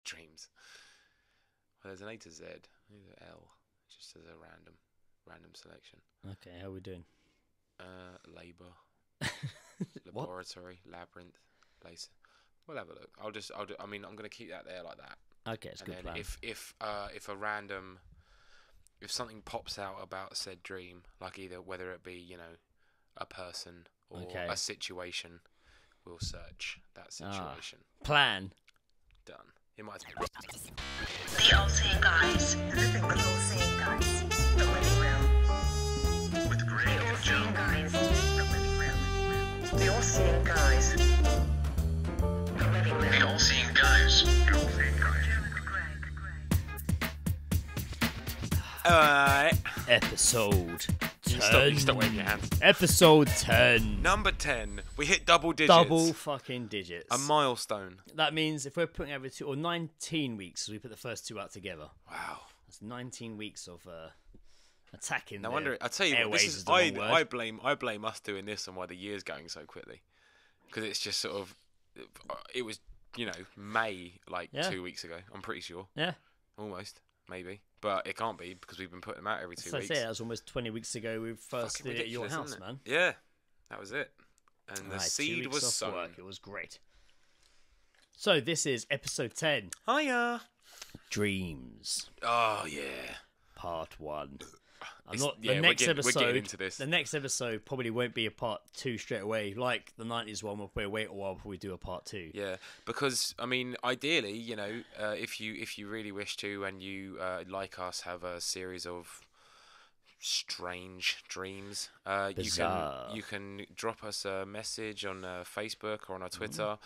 Dreams. Well, there's an A to Z. There's an L. Just as a random selection. Okay, how are we doing? Labour. Laboratory. Labyrinth. Place. We'll have a look. I mean, I'm going to keep that there like that. Okay, it's a good plan. If something pops out about said dream, like either whether it be, you know, a person or a situation, we'll search that situation. Plan. Done. It might be. The All-Seeing Guys. The All-Seeing Guys. The Living Room. With Greg and All-Seeing Guys. The Living Room. The All-Seeing Guys. The Living Room. The All-Seeing Guys. The All-Seeing Guys. Episode 10. Stop waving your hands. Episode 10. Number 10. We hit double digits. Double fucking digits. A milestone. That means if we're putting every 2 or 19 weeks, we put the first 2 out together. Wow. That's 19 weeks of attacking. No wonder. I tell you what, this is I blame us doing this and why the year's going so quickly, because it's just sort of, it was, you know, May 2 weeks ago. I'm pretty sure. Yeah. Almost, maybe, but it can't be because we've been putting them out every 2 weeks. That was almost 20 weeks ago. We first did it at your house, man. Yeah, that was it. And the seed was sown. Work. It was great. So this is episode 10. Hiya. Dreams. Oh yeah. Part 1. We're getting into this. The next episode probably won't be a part 2 straight away. Like the 90s one, we'll probably wait a while before we do a part 2. Yeah, because I mean, ideally, you know, if you really wish to, and you like us, have a series of strange dreams, you can drop us a message on Facebook or on our Twitter,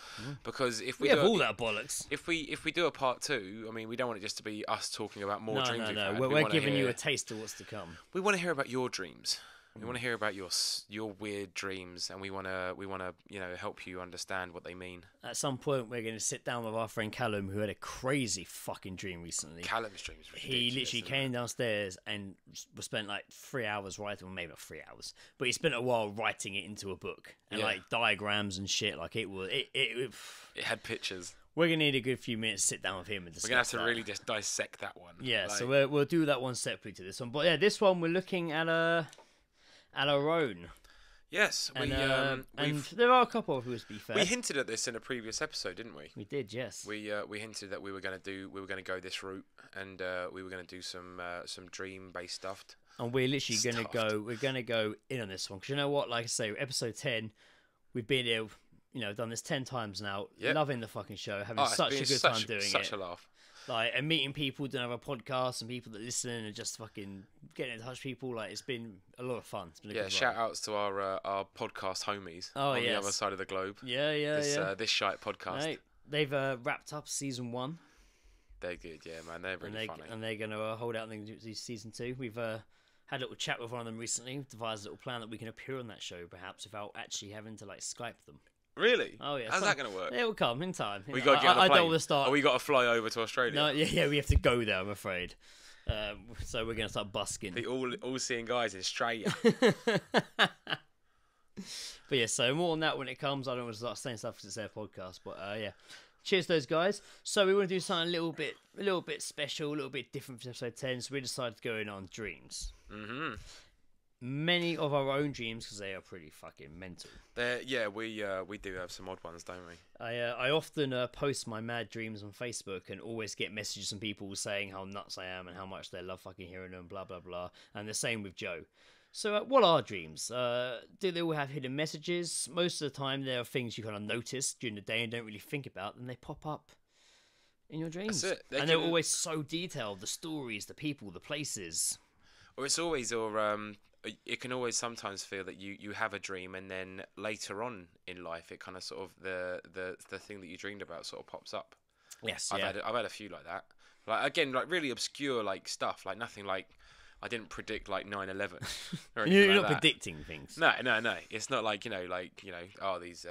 because if we have all that bollocks. If we do a part 2, I mean, we don't want it just to be us talking about more dreams. No. We're giving you a taste of what's to come. We want to hear about your dreams. We want to hear about your weird dreams, and we want to help you understand what they mean. At some point, we're going to sit down with our friend Callum, who had a crazy fucking dream recently. Callum's dream is ridiculous. He literally came downstairs and spent like 3 hours writing, well, maybe not 3 hours, but he spent a while writing it into a book and like diagrams and shit. Like it had pictures. We're going to need a good few minutes to sit down with him and discuss. We're going to have to really just dissect that one. Yeah, so we'll do that one separately to this one. But yeah, this one we're looking at our own. Yes, and there are a couple of who's, to be fair. We hinted at this in a previous episode, didn't we? We did, yes. We hinted that we were going to go this route, and we were going to do some dream based stuff. And we're literally going to go in on this one, because you know what? Like I say, episode 10, we've been here, done this 10 times now. Yep. Loving the fucking show, having such a good time doing it. Such a laugh. Like, and meeting people doing other podcasts and people that listen and just fucking getting in touch with people. Like, it's been a lot of fun. It's been a good shout outs to our podcast homies on the other side of the globe. This shite podcast. Right. They've wrapped up season 1. They're good, yeah, man. They're really funny. And they're going to hold out and do season 2. We've had a little chat with one of them recently, devised a little plan that we can appear on that show, perhaps, without actually having to, like, Skype them. Really? Oh yeah. How's that going to work? It will come in time. We got to get on the plane. I don't want to start. Or we got to fly over to Australia. No, yeah, we have to go there. I'm afraid. So we're going to start busking. The all-seeing guys in Australia. But yeah, so more on that when it comes. I don't want to start saying stuff because it's their podcast. But yeah, cheers to those guys. So we want to do something a little bit special, a little bit different for episode 10. So we decided to go in on dreams. Mm-hmm. Many of our own dreams, because they are pretty fucking mental. We do have some odd ones, don't we? I often post my mad dreams on Facebook and always get messages from people saying how nuts I am and how much they love fucking hearing them, blah blah blah. And the same with Joe. So what are dreams? Do they all have hidden messages? Most of the time, there are things you kind of notice during the day and don't really think about, and they pop up in your dreams. That's it. They're always so detailed. The stories, the people, the places. Or it can always sometimes feel that you have a dream, and then later on in life, it kind of sort of the thing that you dreamed about sort of pops up. Yes, I've had a few like that. Like again, like really obscure like stuff, like nothing like I didn't predict like 9/11. You're not predicting things. No. It's not like these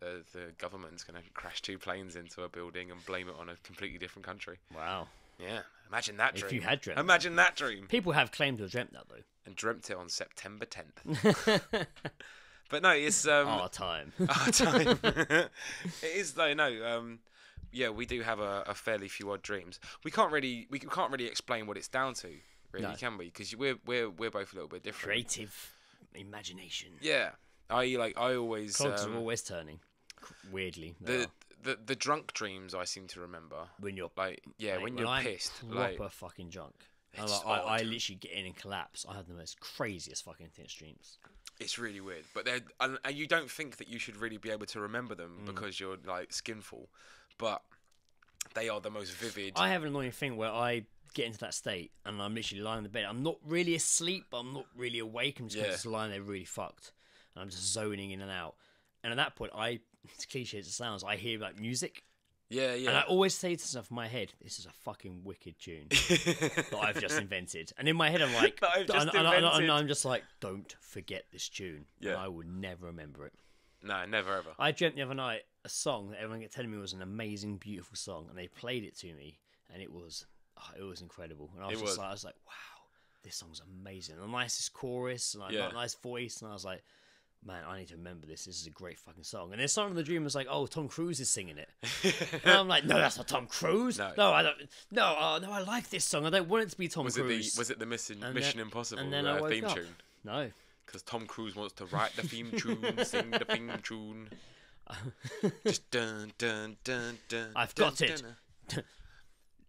the government's going to crash 2 planes into a building and blame it on a completely different country. Wow. Yeah, imagine that dream. If you had dreamt Imagine that dream. People have claimed to have dreamt that, though. And dreamt it on September 10th. But no, it's... our time. Our time. It is, though, no. we do have a fairly few odd dreams. We can't really explain what it's down to, really, can we? Because we're both a little bit different. Creative imagination. Yeah, I always Clocks are always turning. Weirdly, the drunk dreams I seem to remember when you're like when you're pissed, proper fucking drunk. I literally get in and collapse. I have the most craziest fucking intense dreams. It's really weird, but and you don't think that you should really be able to remember them because you're like skinful, but they are the most vivid. I have an annoying thing where I get into that state and I'm literally lying in the bed. I'm not really asleep, but I'm not really awake. I'm just lying there really fucked, and I'm just zoning in and out. And at that point, as cliche as it sounds, I hear like music. Yeah. And I always say to myself in my head, this is a fucking wicked tune that I've just invented. And in my head, I'm like, I'm just like, don't forget this tune. Yeah. And I will never remember it. No, never ever. I dreamt the other night a song that everyone kept telling me was an amazing, beautiful song. And they played it to me. And it was incredible. And I was like, wow, this song's amazing. And the nicest chorus, and a nice voice. And I was like, man, I need to remember this. This is a great fucking song. And then someone in the dream was like, oh, Tom Cruise is singing it. And I'm like, no, that's not Tom Cruise. No, I don't. No, I like this song. I don't want it to be Tom Cruise. Was it the Mission Impossible theme tune? No. Because Tom Cruise wants to write the theme tune, sing the theme tune. Just dun, dun, dun, dun. I've got it.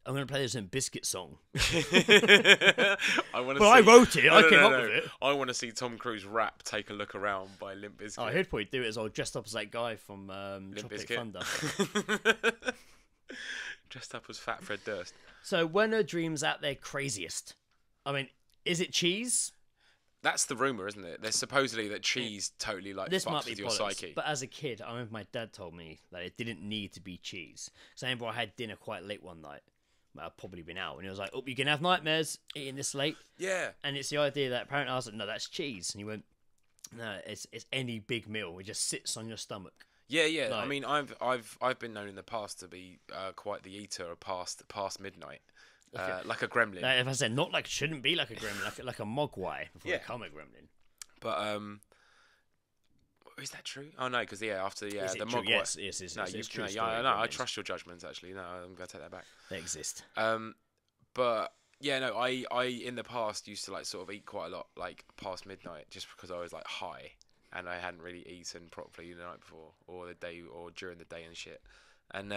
I'm going to play this in Biscuit song. I wrote it. I came up with it. I want to see Tom Cruise rap Take a Look Around by Limp Bizkit. Oh, he'd probably do it as well, dressed up as that guy from Tropic Thunder. Dressed up as Fat Fred Durst. So when are dreams at their craziest? I mean, is it cheese? That's the rumour, isn't it? There's supposedly that cheese totally fucks with your psyche. But as a kid, I remember my dad told me that it didn't need to be cheese. So I remember I had dinner quite late one night. I've probably been out, and he was like, "Oh, you can have nightmares eating this late." Yeah, and it's the idea that apparently I was like, "No, that's cheese," and he went, "No, it's any big meal. It just sits on your stomach." Yeah. Like, I mean, I've been known in the past to be quite the eater past midnight, like a gremlin. If I said not like shouldn't be like a gremlin, like a mogwai before I become a gremlin. But is that true? Oh no, because after the mogwai. Yes, it's true. I trust your judgments. Actually, no, I'm gonna take that back. They exist. But yeah, no, I in the past used to like sort of eat quite a lot like past midnight just because I was like high and I hadn't really eaten properly the night before or the day or during the day and shit. And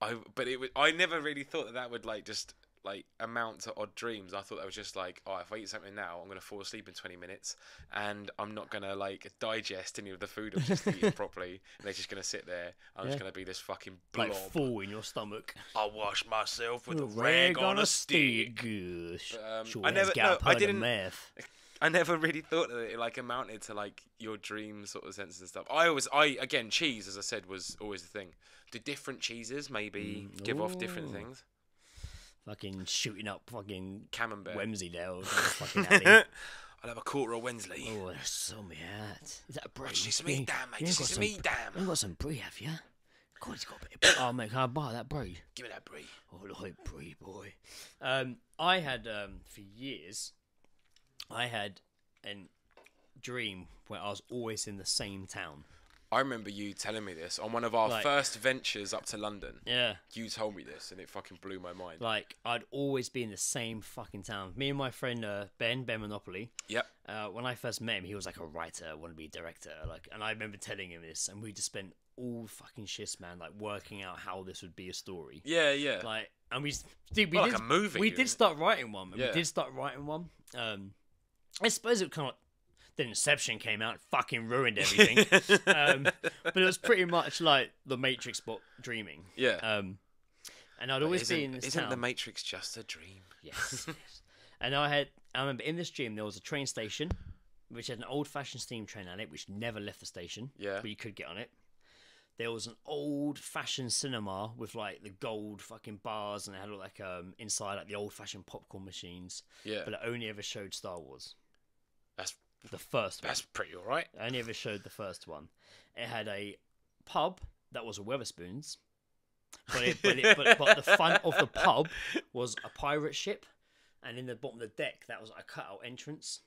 I never really thought that would like just like amount to odd dreams. I thought that was just like, oh, if I eat something now, I'm gonna fall asleep in 20 minutes, and I'm not gonna like digest any of the food I've just eaten properly, and it's just gonna sit there. I'm just gonna be this fucking blob, like full in your stomach. I wash myself with a rag on a stick. I never really thought that it like amounted to like your dream sort of senses and stuff. Again, cheese, as I said, was always the thing. Do different cheeses maybe give off different things? Fucking shooting up fucking Camembert. Wensleydale. Fucking I'll have a quarter of Wensley. Oh, that's so me hat. Is that a brie? It's me, damn, mate. It's me, damn. You got some brie, have you? God, it's got a bit of... Oh, mate, can I buy that brie? Give me that brie. Oh, like brie, boy. I had, for years, I had a dream where I was always in the same town. I remember you telling me this on one of our first ventures up to London. Yeah. You told me this and it fucking blew my mind. Like, I'd always be in the same fucking town. Me and my friend Ben Monopoly. Yep. When I first met him, he was like a writer, wannabe director. And I remember telling him this, and we just spent all fucking shifts, man, like working out how this would be a story. Yeah, yeah. Like, and like a movie. We did start writing one. Yeah. We did start writing one. I suppose it kind of... Then Inception came out and fucking ruined everything. But it was pretty much like the Matrix but dreaming. Yeah. And I'd always be in this Isn't town. the Matrix just a dream? Yes. And I remember in this dream there was a train station which had an old-fashioned steam train on it which never left the station. Yeah. But you could get on it. There was an old-fashioned cinema with like the gold fucking bars and it had like inside like the old-fashioned popcorn machines. Yeah. But it only ever showed Star Wars. That's the first one. That's pretty alright. I only ever showed the first one. It had a pub that was a Weatherspoons, but the front of the pub was a pirate ship, and in the bottom of the deck that was a cut-out entrance.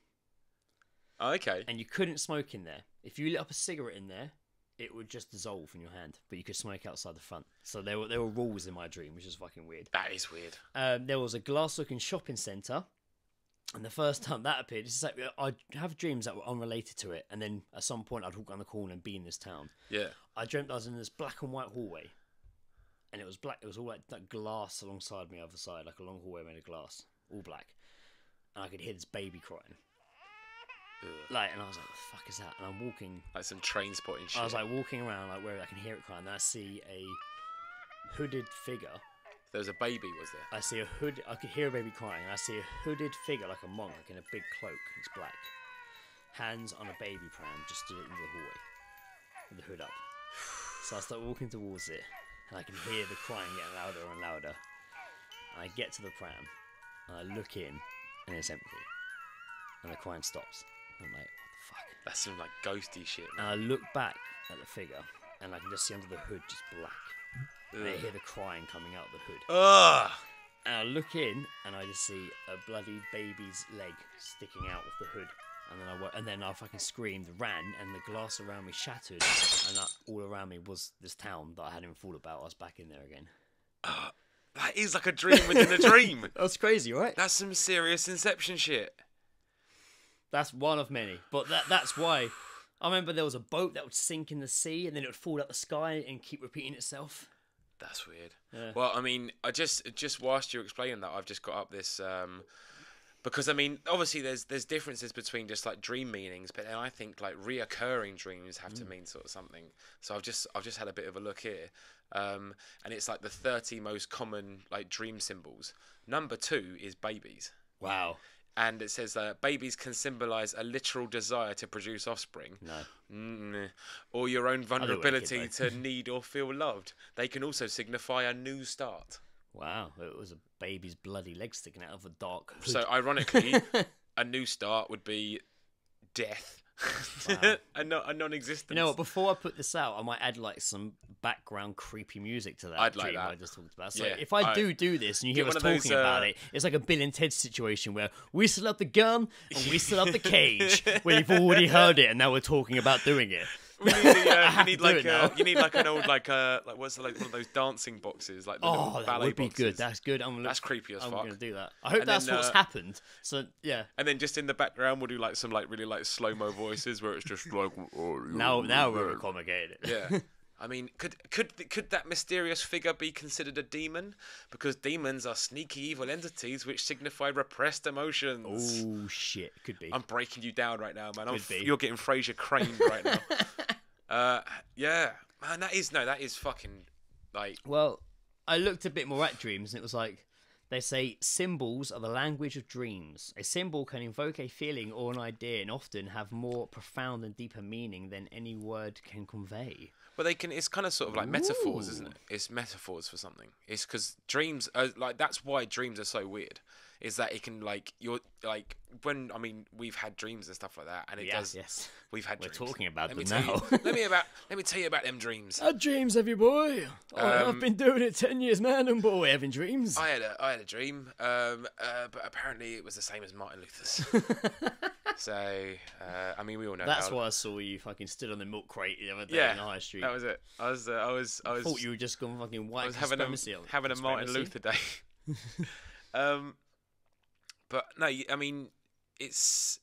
Oh, okay. And you couldn't smoke in there. If you lit up a cigarette in there, it would just dissolve in your hand, but you could smoke outside the front. So there were rules in my dream, which is fucking weird. That is weird. There was a glass-looking shopping centre, and the first time that appeared, it's like I'd have dreams that were unrelated to it, and then at some point I'd walk around the corner and be in this town. Yeah. I dreamt I was in this black and white hallway, and it was black. It was all like that glass alongside me, other side, like a long hallway made of glass, all black, and I could hear this baby crying. Like, and I was like, what the fuck is that? And I'm walking, like some train spotting shit. I was like walking around, like where I can hear it crying, and I see a hooded figure. There was a baby, was there? I see a hood. I could hear a baby crying, and I see a hooded figure, like a monk, like in a big cloak. It's black, hands on a baby pram, just stood in the hallway with the hood up. So I start walking towards it, and I can hear the crying getting louder and louder. And I get to the pram, and I look in, and it's empty, and the crying stops. I'm like, what the fuck? That's some like ghosty shit, man. And I look back at the figure, and I can just see under the hood just black. And I hear the crying coming out of the hood. Ugh! And I look in, and I just see a bloody baby's leg sticking out of the hood. And then I fucking screamed, ran, and the glass around me shattered, and all around me was this town that I hadn't even thought about. I was back in there again. That is like a dream within a dream. That's crazy, right? That's some serious Inception shit. That's one of many. But that's why. I remember there was a boat that would sink in the sea, and then it would fall out the sky and keep repeating itself. That's weird. Yeah. Well, I mean, I just whilst you're explaining that, I've just got up this because I mean, obviously there's differences between just like dream meanings, but then I think like reoccurring dreams have to mean sort of something. So I've just had a bit of a look here, and it's like the 30 most common like dream symbols. Number 2 is babies. Wow. And it says that babies can symbolise a literal desire to produce offspring. No. Or your own vulnerability wicked, to need or feel loved. They can also signify a new start. Wow. It was a baby's bloody leg sticking out of a dark hood. So, ironically, a new start would be death. Wow. a non-existence. You know what? Before I put this out, I might add like some background creepy music to that I'd like dream that. I just talked about. So Yeah, if I do this and you hear us one of talking those, about it, it's like a Bill and Ted situation where we still have the gun and we still have the cage. Where you've already heard it and now we're talking about doing it. We need you need like an old like what's like one of those dancing boxes like the little that ballet would be boxes. good. That's good. That's creepy as I'm fuck. gonna do that. I hope And that's then, what's happened. So yeah. And then just in the background, we'll do like some like really like slow mo voices where it's just like Now we're complicated. yeah. I mean, could that mysterious figure be considered a demon? Because demons are sneaky evil entities which signify repressed emotions. Oh shit, could be. I'm breaking you down right now, man. Could be. You're getting Fraser craned right now. Yeah, man. That is fucking like. Well, I looked a bit more at dreams, and it was like they say symbols are the language of dreams. A symbol can invoke a feeling or an idea, and often have more profound and deeper meaning than any word can convey. Well, they can. It's kind of sort of like metaphors, isn't it? It's metaphors for something. It's because dreams are like that's why dreams are so weird. Is that it can like you're like when I mean we've had dreams and stuff like that, and it does. Yes, we've had. We're dreams. talking about Let them me tell now. You, let me tell you about them dreams. Had dreams, have you, boy? I've been doing it 10 years, man, and boy, having dreams. I had a dream, but apparently it was the same as Martin Luther's. So I mean, we all know. That's why I saw you fucking stood on the milk crate the other day Yeah, in the high street. that was it. I was thought you were just going fucking white. I was having a Martin Luther day. But no, I mean, it's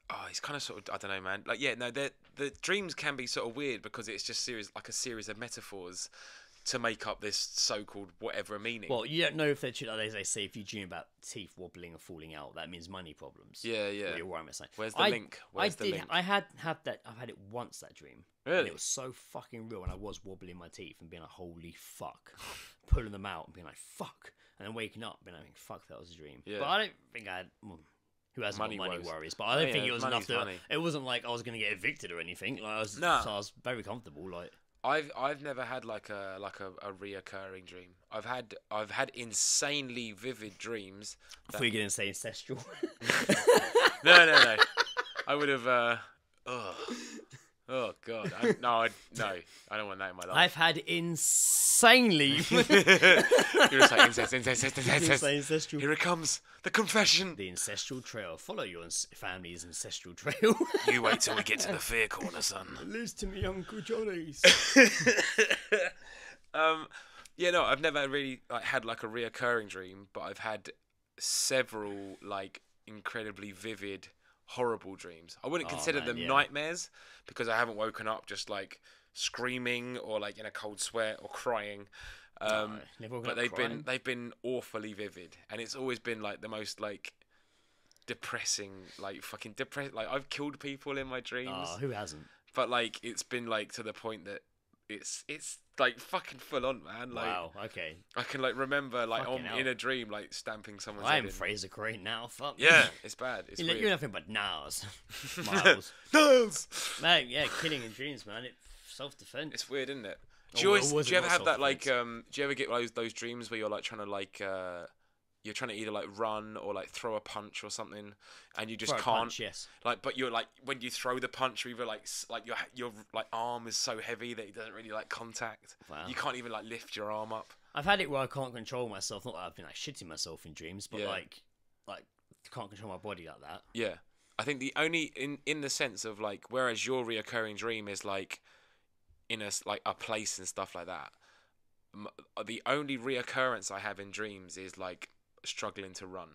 kind of sort of I don't know, man. Like yeah, no, the dreams can be sort of weird because it's just a series of metaphors to make up this so-called whatever meaning. Well, you don't know if they're true. Like they say, if you dream about teeth wobbling or falling out, that means money problems. Yeah, yeah. Or you're worried about something. Where's the link? Where's the link? I had that. I've had it once, that dream. Really? And it was so fucking real, and I was wobbling my teeth and being like, holy fuck. Pulling them out and being like, fuck. And then waking up being like, fuck, that was a dream. Yeah. But I don't think I had... Well, who hasn't got money woes. worries? But I don't think it was enough to... money. It wasn't like I was going to get evicted or anything. Like So I was very comfortable. Like I've never had like a reoccurring dream. I've had insanely vivid dreams. I thought you were going to say ancestral. No. I would have. Oh god. I don't want that in my life. I've had insanely... You're just like ancestral. Here it comes. The confession. The ancestral trail. Follow your family's ancestral trail. You wait till we get to the fear corner, son. Lose to me, Uncle Johnny's. Yeah, no, I've never really had like a reoccurring dream, but I've had several like incredibly vivid, horrible dreams. I wouldn't consider them nightmares because I haven't woken up just like screaming or like in a cold sweat or crying. But they've been awfully vivid, and it's always been like the most like depressing, like fucking depressed. Like I've killed people in my dreams. Oh, who hasn't? But like it's been like to the point that it's like fucking full on, man. Like, wow. Okay. I can like remember like in a dream like stamping someone's I head am Fraser Crane now. Fuck. Yeah, it's bad. It's you're weird. nothing but nails. Miles. Nails. Man, yeah, killing in dreams, man. It's self-defense. It's weird, isn't it? Do you ever have that like do you ever get those dreams where you're like trying to like you're trying to either like run or like throw a punch or something, and you just can't. Punch, yes. Like, but you're like when you throw the punch, you're either like your like arm is so heavy that it doesn't really like contact. Wow. You can't even like lift your arm up. I've had it where I can't control myself. Not that I've been like shitting myself in dreams, but like can't control my body like that. Yeah, I think the only in the sense of like, whereas your reoccurring dream is like in a place and stuff like that. The only reoccurrence I have in dreams is like struggling to run.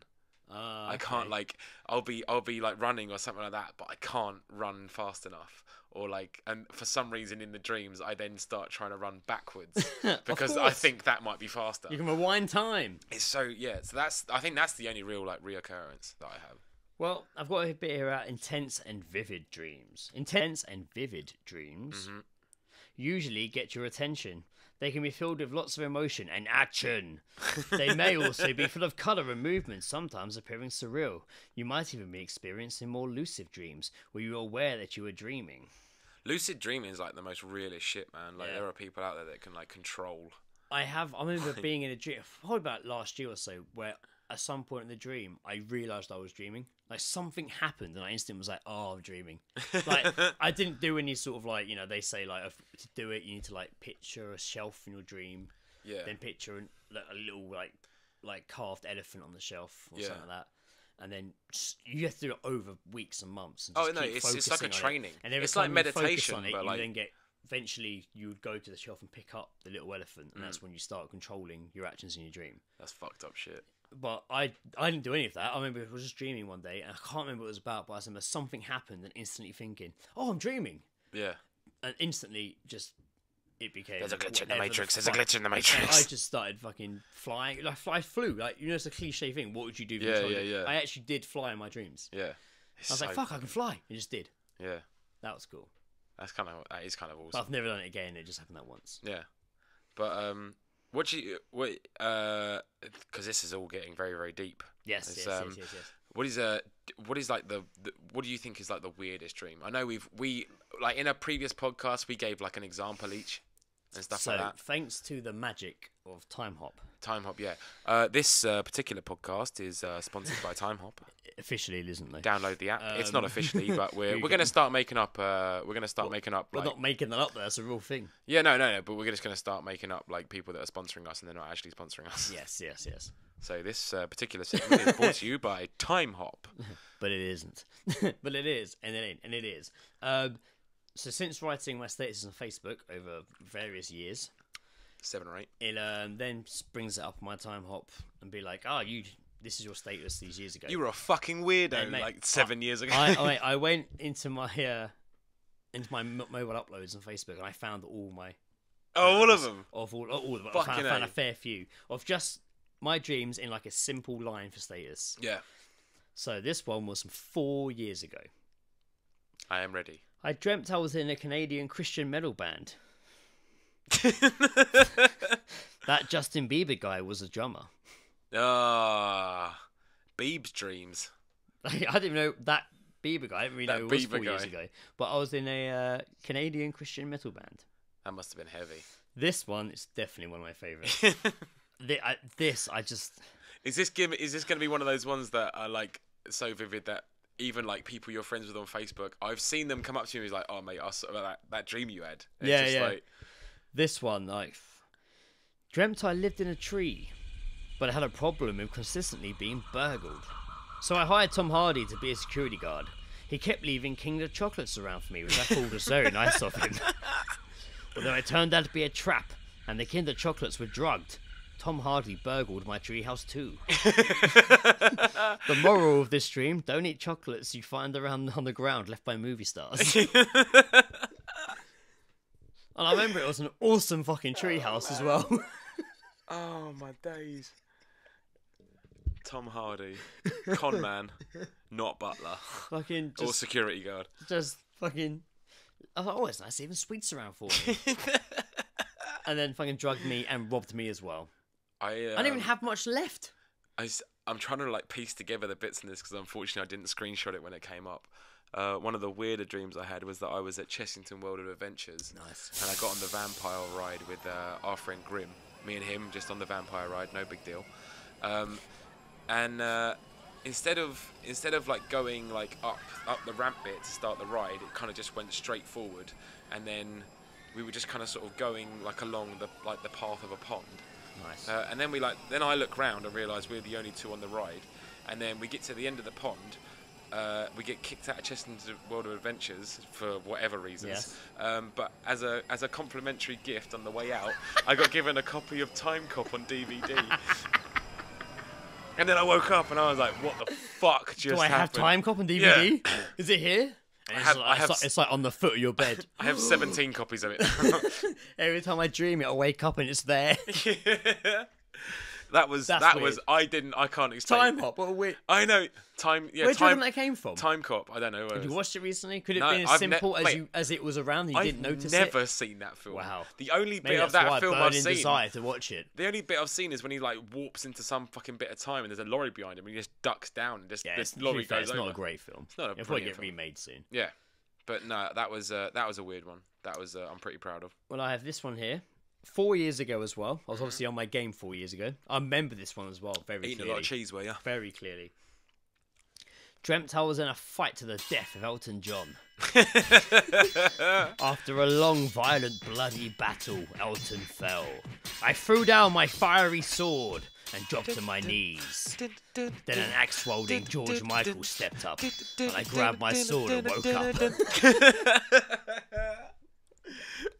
I can't like I'll be like running or something like that, but I can't run fast enough, or like, and for some reason in the dreams I then start trying to run backwards because I think that might be faster. You can rewind time. It's so I think that's the only real like reoccurrence that I have. Well, I've got a bit here about intense and vivid dreams. Intense and vivid dreams usually get your attention. They can be filled with lots of emotion and action. They may also be full of colour and movement, sometimes appearing surreal. You might even be experiencing more lucid dreams, where you are aware that you are dreaming. Lucid dreaming is like the most realist shit, man. Like there are people out there that can like control. I remember being in a dream, probably about last year or so, where at some point in the dream, I realised I was dreaming. Like something happened, and I instantly was like, "Oh, I'm dreaming." Like I didn't do any sort of like, they say like to do it, you need to like picture a shelf in your dream, then picture a little like carved elephant on the shelf or something like that, and then you have to do it over weeks and months. And it's like a training. And every it's time like you meditation, on it, but you like then get. Eventually, you would go to the shelf and pick up the little elephant, and that's when you start controlling your actions in your dream. That's fucked up shit. But I didn't do any of that. I remember I was just dreaming one day, and I can't remember what it was about, but I remember something happened, and instantly thinking, "Oh, I'm dreaming." Yeah. And instantly, it became. There's a glitch in the Matrix. There's a glitch in the Matrix. And I just started fucking flying. Like I flew. Like it's a cliche thing. What would you do? Yeah. I actually did fly in my dreams. Yeah. I was like, "Fuck, I can fly!" I just did. Yeah. That was cool. That is kind of awesome. But I've never done it again. It just happened that once. Yeah, but because this is all getting very, very deep. Yes. What is like what do you think is like the weirdest dream? I know we like in a previous podcast we gave like an example each and stuff like that. Thanks to the magic of Time Hop. Time Hop, yeah. This particular podcast is sponsored by Time Hop. Officially, isn't it? Download the app. It's not officially, but we're going to start making up. We're not making that up. That's a real thing. Yeah, no. But we're just going to start making up like people that are sponsoring us, and they're not actually sponsoring us. Yes. So this particular segment is brought to you by Time Hop. But it isn't. But it is, and it ain't, and it is. So since writing my statuses on Facebook over various years, 7 or 8, it then brings it up on my Time Hop and be like, this is your status these years ago. You were a fucking weirdo, mate, like 7 years ago. I went into my mobile uploads on Facebook, and I found all my all of them. Of all of them. I found a fair few of just my dreams in like a simple line for status. Yeah. So this one was from 4 years ago. I am ready. I dreamt I was in a Canadian Christian metal band. That Justin Bieber guy was a drummer. Bieb's dreams. I didn't even know that Bieber guy. I didn't really know it was 4 years ago. But I was in a Canadian Christian metal band. That must have been heavy. This one is definitely one of my favourites. Is this going to be one of those ones that are like so vivid that even like people you're friends with on Facebook, I've seen them come up to you and be like, "Oh mate, I saw that dream you had." And yeah. Like... This one, like, dreamt I lived in a tree, but I had a problem with consistently being burgled. So I hired Tom Hardy to be a security guard. He kept leaving Kinder chocolates around for me, which I thought was very nice of him. Although it turned out to be a trap, and the Kinder chocolates were drugged. Tom Hardy burgled my treehouse too. The moral of this dream: don't eat chocolates you find around on the ground left by movie stars. And I remember it was an awesome fucking treehouse as well. Oh my days. Tom Hardy, con man, not butler, Fucking or just, security guard. just fucking. I thought, oh, it's nice, even sweets around for me. And then fucking drugged me and robbed me as well. I didn't even have much left. I'm trying to like piece together the bits in this because unfortunately I didn't screenshot it when it came up. One of the weirder dreams I had was that I was at Chessington World of Adventures. Nice. And I got on the vampire ride with our friend Grim. Me and him just on the vampire ride, no big deal. And instead of like going like up the ramp bit to start the ride, it kind of just went straight forward, and then we were just kind of sort of going like along the path of a pond. Nice. And then then I look round and realise we're the only two on the ride, and then we get to the end of the pond. We get kicked out of Chessington World of Adventures for whatever reasons. Yes. But as a complimentary gift on the way out, I got given a copy of Time Cop on DVD. And then I woke up and I was like, "What the fuck just happened?" Do I have Time Cop on DVD? Yeah. Is it here? It's like on the foot of your bed. I have 17 copies of it. Every time I dream it, I wake up and it's there. Yeah. That was weird. I can't explain. Time Hop, what a weird. I know. Time. Yeah. Where do you reckon that came from? Time Cop. I don't know. Have you watched it recently? Could it No, have been as I've simple mate, as it was around and you didn't notice it? I've never seen that film. Wow. The only Maybe bit of that's that why film I I've burn in seen. desire to watch it. The only bit I've seen is when he like warps into some fucking bit of time and there's a lorry behind him and he just ducks down and just this lorry goes over. It's not a great film. It's not a It'll probably brilliant get remade soon. Yeah, but no, that was a weird one. That was I'm pretty proud of. Well, I have this one here. 4 years ago as well. I was obviously on my game 4 years ago. I rember this one as well very Eating clearly. a lot of cheese, were you? Very clearly. Dreamt I was in a fight to the death with Elton John. After a long, violent, bloody battle, Elton fell. I threw down my fiery sword and dropped to my knees. Then an axe-wielding George Michael stepped up, and I grabbed my sword and woke up.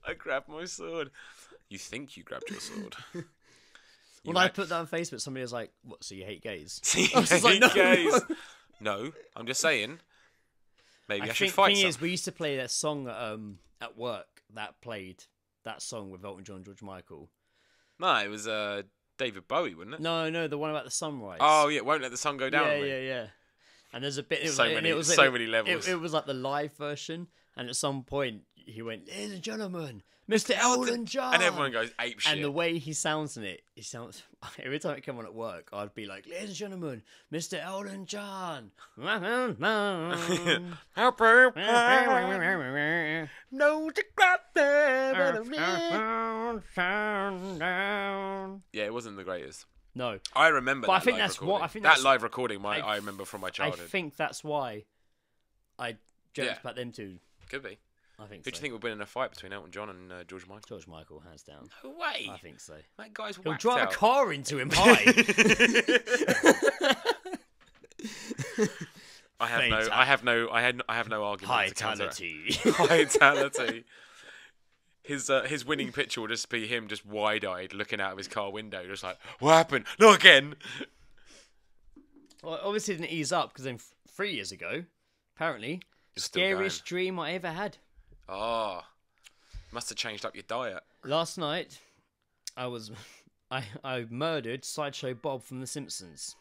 I grabbed my sword. You think you grabbed your sword? When I put that on Facebook, somebody was like, "What? So you hate gays?" See, I was just like, "No." gays. No, I'm just saying. Maybe I should think fight the thing some. is, we used to play that song at work that played that song with Elton John, George Michael. No, it was David Bowie, wasn't it? No, the one about the sunrise. Oh yeah, won't let the sun go down. on me. Yeah. And there's a bit. It was So like, many- it was so like, many levels. It was like the live version, and at some point he went, "Ladies and gentlemen, Mr. Elton John," And everyone goes ape shit. And the way he sounds in it, he sounds. Every time it came on at work, I'd be like, "Ladies and gentlemen, Mr. Elton John." No, yeah, it wasn't the greatest. No, I remember But I that think live that's recording. what- I think that that's- live recording I I remember from my I childhood. think that's why I dreamt Yeah. about them two. Could be. I think. Who so. do you think would win in a fight between Elton John and George Michael? George Michael, hands down. No way. I think so. That guy's He'll whacked drive out. a car into him high. I have no argument to counter that. Vitality. Vitality. His winning picture will just be him just wide-eyed looking out of his car window, just like, what happened? Not again. Well, obviously it didn't ease up because then 3 years ago, apparently, You're still scariest dream I ever had. Oh, must have changed up your diet. Last night, I murdered Sideshow Bob from The Simpsons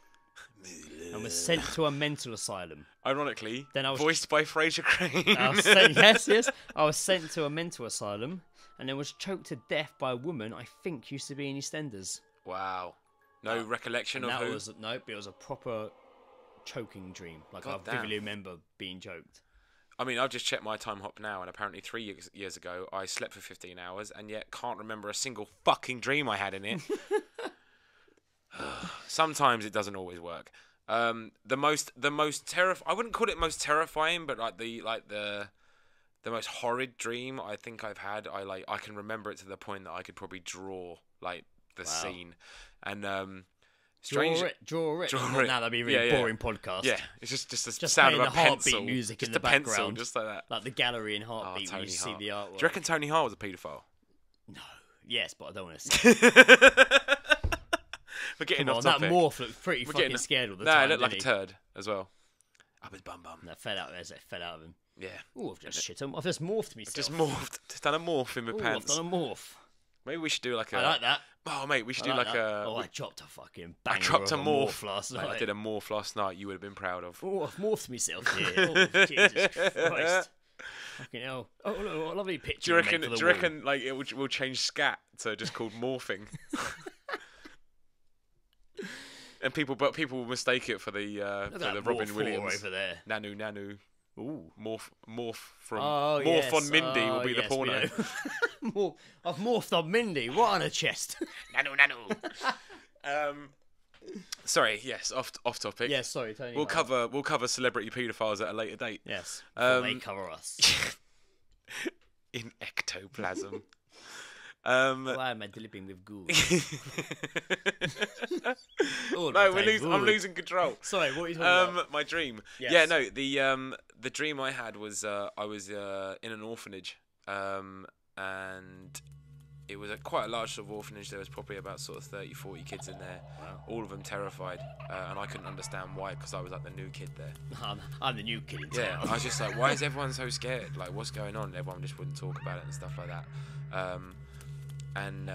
and was sent to a mental asylum. Ironically, Then I was- voiced by Fraser Crane. I was sent, yes. I was sent to a mental asylum and then was choked to death by a woman I think used to be in EastEnders. Wow. No recollection And of that who? was nope. It was a proper choking dream. Like I God damn. vividly remember being choked. I mean, I've just checked my time hop now, and apparently 3 years ago, I slept for 15 hours, and yet can't remember a single fucking dream I had in it. Sometimes it doesn't always work. The most I wouldn't call it most terrifying, but like the most horrid dream I think I've had. I can remember it to the point that I could probably draw like the scene, and Strange. Draw it. Draw Now it. that'd be a really Yeah, yeah. boring podcast. Yeah, it's just the Just sound playing of a the heartbeat pencil. music just in the a pencil, background. just like that. Like the gallery in Heartbeat where Tony you see Hart. the artwork. Do you reckon Tony Hart was a paedophile? No. Yes, but I don't want to say. We're getting Come off on, topic. that morph looked pretty We're fucking getting- scared all the No, time. it looked like a didn't he? turd as well. Up his bum. That fell out as it fell out of him. Yeah. Oh, I've just shit him. I've just morphed myself. Just morphed. Just done a morph in my Ooh, pants. I've done a morph. Maybe we should do like a. I like that. Oh, mate, we should I do like like that. a. Oh, I dropped a fucking I banger dropped a of morph last Mate, night. I did a morph last night. You would have been proud of. Oh, I've morphed myself here. Oh, Jesus Christ. Fucking hell. Oh, look, what a lovely picture. Do you reckon? made for the Do you wall. reckon like it will change scat to just called morphing? And people will mistake it for the Look at that Robin morph Williams. over there. Nanu. Ooh. Morph from Oh, Morph yes. on Mindy will Oh, be the yes, we porno. know. I've morphed on Mindy. What on a chest? Nanu. Sorry, yes, off topic. Yes, sorry, Tony. We'll cover celebrity paedophiles at a later date. Yes. Before they Um, cover us. In ectoplasm. Why am I delivering with goo? All No, the time, I'm ooh. losing control. Sorry, what are you talking about? My dream. Yes. Yeah, no, the dream I had was I was in an orphanage, and it was quite a large sort of orphanage. There was probably about sort of 30, 40 kids in there, all of them terrified, and I couldn't understand why because I was like the new kid there. I'm the new kid in Yeah, town. I was just like, why is everyone so scared? Like, what's going on? Everyone just wouldn't talk about it and stuff like that. And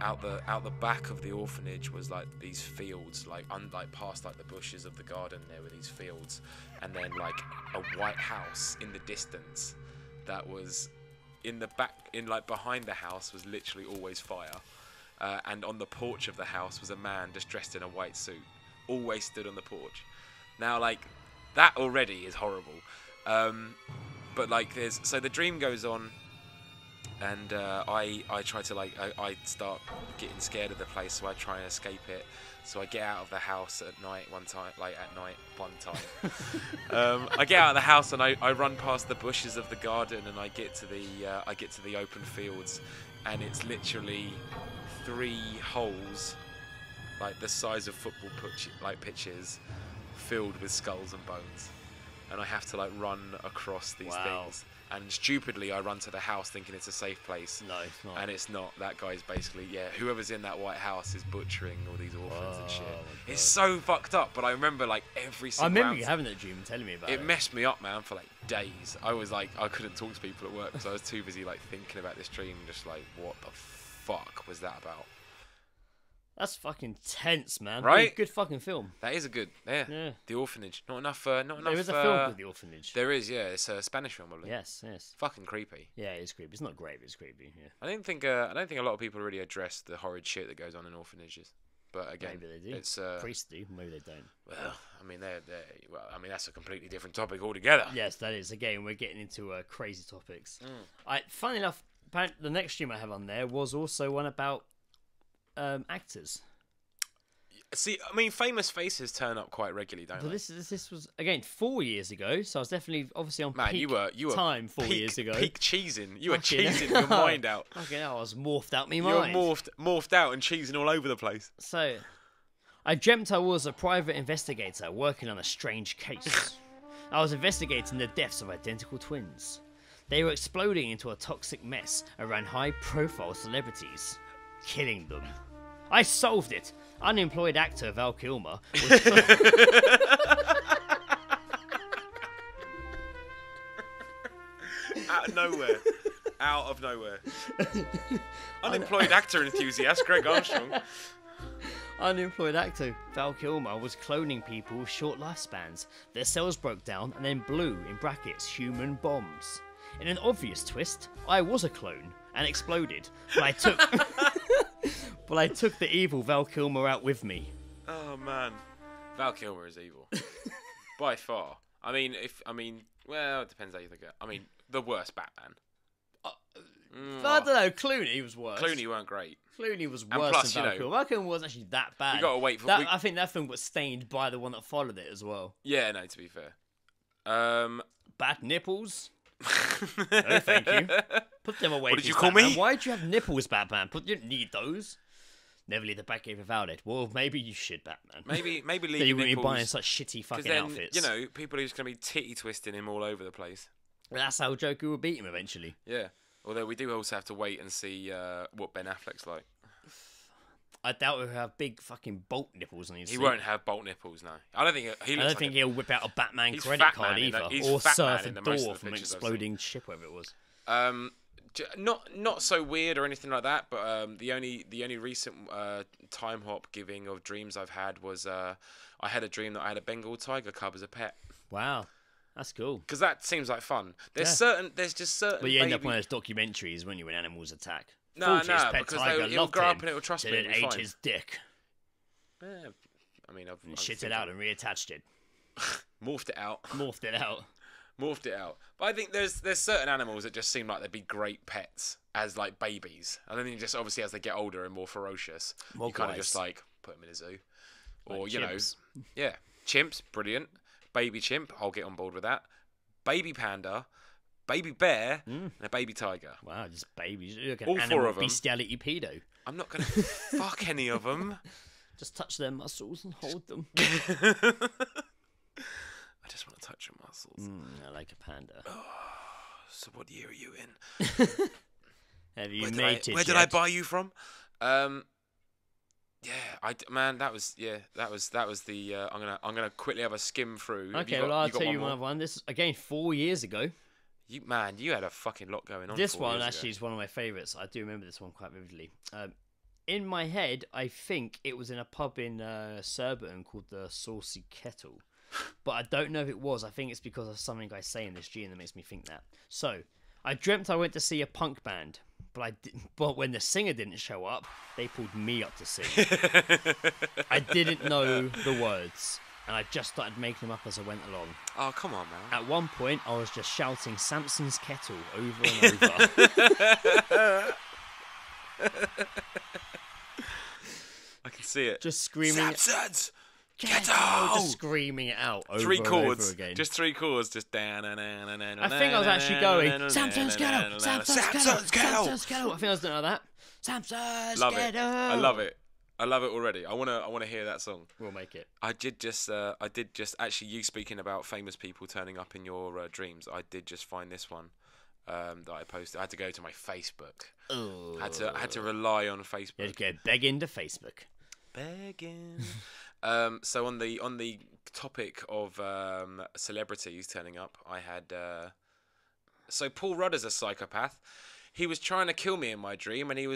out the back of the orphanage was like these fields, like past like the bushes of the garden. There were these fields, and then like a white house in the distance that was in the back, behind the house was literally always fire. And on the porch of the house was a man just dressed in a white suit, always stood on the porch. Now, like, that already is horrible. But like, so the dream goes on. And I try to I start getting scared of the place, so I try and escape it. So I get out of the house at night one time. I get out of the house and I run past the bushes of the garden and I get to the open fields, and it's literally 3 holes, like the size of football pitches, filled with skulls and bones, and I have to like run across these things. And stupidly, I run to the house thinking it's a safe place. No, it's not. And it's not. That guy's basically, whoever's in that white house is butchering all these orphans and shit. It's so fucked up, but I remember like every single I remember ounce. you having that dream and telling me about it. It messed me up, man, for like days. I was like, I couldn't talk to people at work because I was too busy like thinking about this dream, just like, what the fuck was that about? That's fucking tense, man. Right? Good fucking film. That is a good, yeah. The Orphanage. Not enough. There is a film called The Orphanage. There is, yeah. It's a Spanish film, I believe. Yes. Fucking creepy. Yeah, it's creepy. It's not great, but it's creepy. Yeah. I don't think a lot of people really address the horrid shit that goes on in orphanages. But again, Maybe they do. it's Priests do. Maybe they don't. well, I mean, that's a completely different topic altogether. Yes, that is. Again, we're getting into crazy topics. Funny enough, the next stream I have on there was also one about actors. See, I mean, famous faces turn up quite regularly, don't But they? this was again 4 years ago, so I was definitely obviously on Man, peak you were time 4 peak, years ago. Peak cheesing. You were Fucking cheesing your mind out. Fucking hell, I was morphed out me You were mind. morphed out and cheesing all over the place. So, I dreamt I was a private investigator working on a strange case. I was investigating the deaths of identical twins. They were exploding into a toxic mess around high-profile celebrities, killing them. I solved it. Unemployed actor Val Kilmer was Out of nowhere. Unemployed actor enthusiast Greg Armstrong. Unemployed actor Val Kilmer was cloning people with short lifespans. Their cells broke down and then blew, in brackets, human bombs. In an obvious twist, I was a clone and exploded, but I took the evil Val Kilmer out with me. Oh man, Val Kilmer is evil by far. Well, it depends how you think of it. I mean, the worst Batman. I don't know, Clooney was worse. Clooney weren't great. Clooney was And worse plus, than you Val know, Kilmer. Val Kilmer wasn't actually that bad. You gotta wait for I think that film was stained by the one that followed it as well. Yeah, no, to be fair. Bad nipples. No, thank you. Put them away. What did you please, call Batman. me? Why did you have nipples, Batman? You didn't need those. Never leave the Batcave without it. Well, maybe you should, Batman. Maybe leave Then you your wouldn't be nipples, buying such shitty fucking then, outfits. You know, people are just going to be titty twisting him all over the place. That's how Joker will beat him eventually. Yeah. Although we do also have to wait and see what Ben Affleck's like. I doubt he'll have big fucking bolt nipples on his He suit. won't have bolt nipples, no. I don't think he I looks don't think he'll whip out a Batman He's credit Fat card Man in either, the- he's or Fat Man surf a in the most of door the from pictures I've exploding ship, whatever it was. Not so weird or anything like that, but the only recent time hop giving of dreams I've had was I had a dream that I had a Bengal tiger cub as a pet. Wow, that's cool. Because that seems like fun. There's just certain. But you end up on those documentaries when animals attack. No, Thought his pet because tiger it'll loved grow him, up and it'll trust so me. it It'll be ate fine. his dick Yeah, I mean, I've and shit it out and reattached it, morphed it out. morphed it out. Morphed it out. But I think there's certain animals that just seem like they'd be great pets as like babies. And then just obviously as they get older and more ferocious, you kind of Mogwais. just like put them in a zoo. Or, Like you chimps. know, yeah. Chimps, brilliant. Baby chimp, I'll get on board with that. Baby panda, baby bear, and a baby tiger. Wow, just babies. You're like an All four animal of 'em. bestiality pedo. I'm not going to fuck any of them. Just touch their muscles and hold them. I just want to touch your muscles. I like a panda. So what year are you in? Have you Where mated did I yet? buy you from? Yeah, that was the. I'm gonna quickly have a skim through. Have Okay, you got, well I'll you got tell one you more? one. One. This again 4 years ago. You had a fucking lot going on. This 4 one years actually ago. is one of my favourites. I do remember this one quite vividly. In my head, I think it was in a pub in Surbiton called the Sampsons Kettle, but I don't know if it was. I think it's because of something I say in this dream that makes me think that. So, I dreamt I went to see a punk band, but when the singer didn't show up, they pulled me up to sing. I didn't know the words, and I just started making them up as I went along. Oh, come on, man. At one point, I was just shouting Sampsons Kettle over and over. I can see it. Just screaming Sampsons Kettle! Just screaming it out over Three and chords. over again. Just three chords. Just down. I think I was actually going Sampsons Kettle! Sampsons Kettle! Sampsons Kettle! I think I was doing like that. Sampsons Love Kettle! it. I love it. I love it already. I wanna hear that song. We'll make it. I did just actually, you speaking about famous people turning up in your dreams. I did just find this one that I posted. I had to go to my Facebook. Oh. I had to rely on Facebook. You had to go begging to Facebook. Begging. So on the topic of celebrities turning up, I had so Paul Rudder's a psychopath. He was trying to kill me in my dream, and he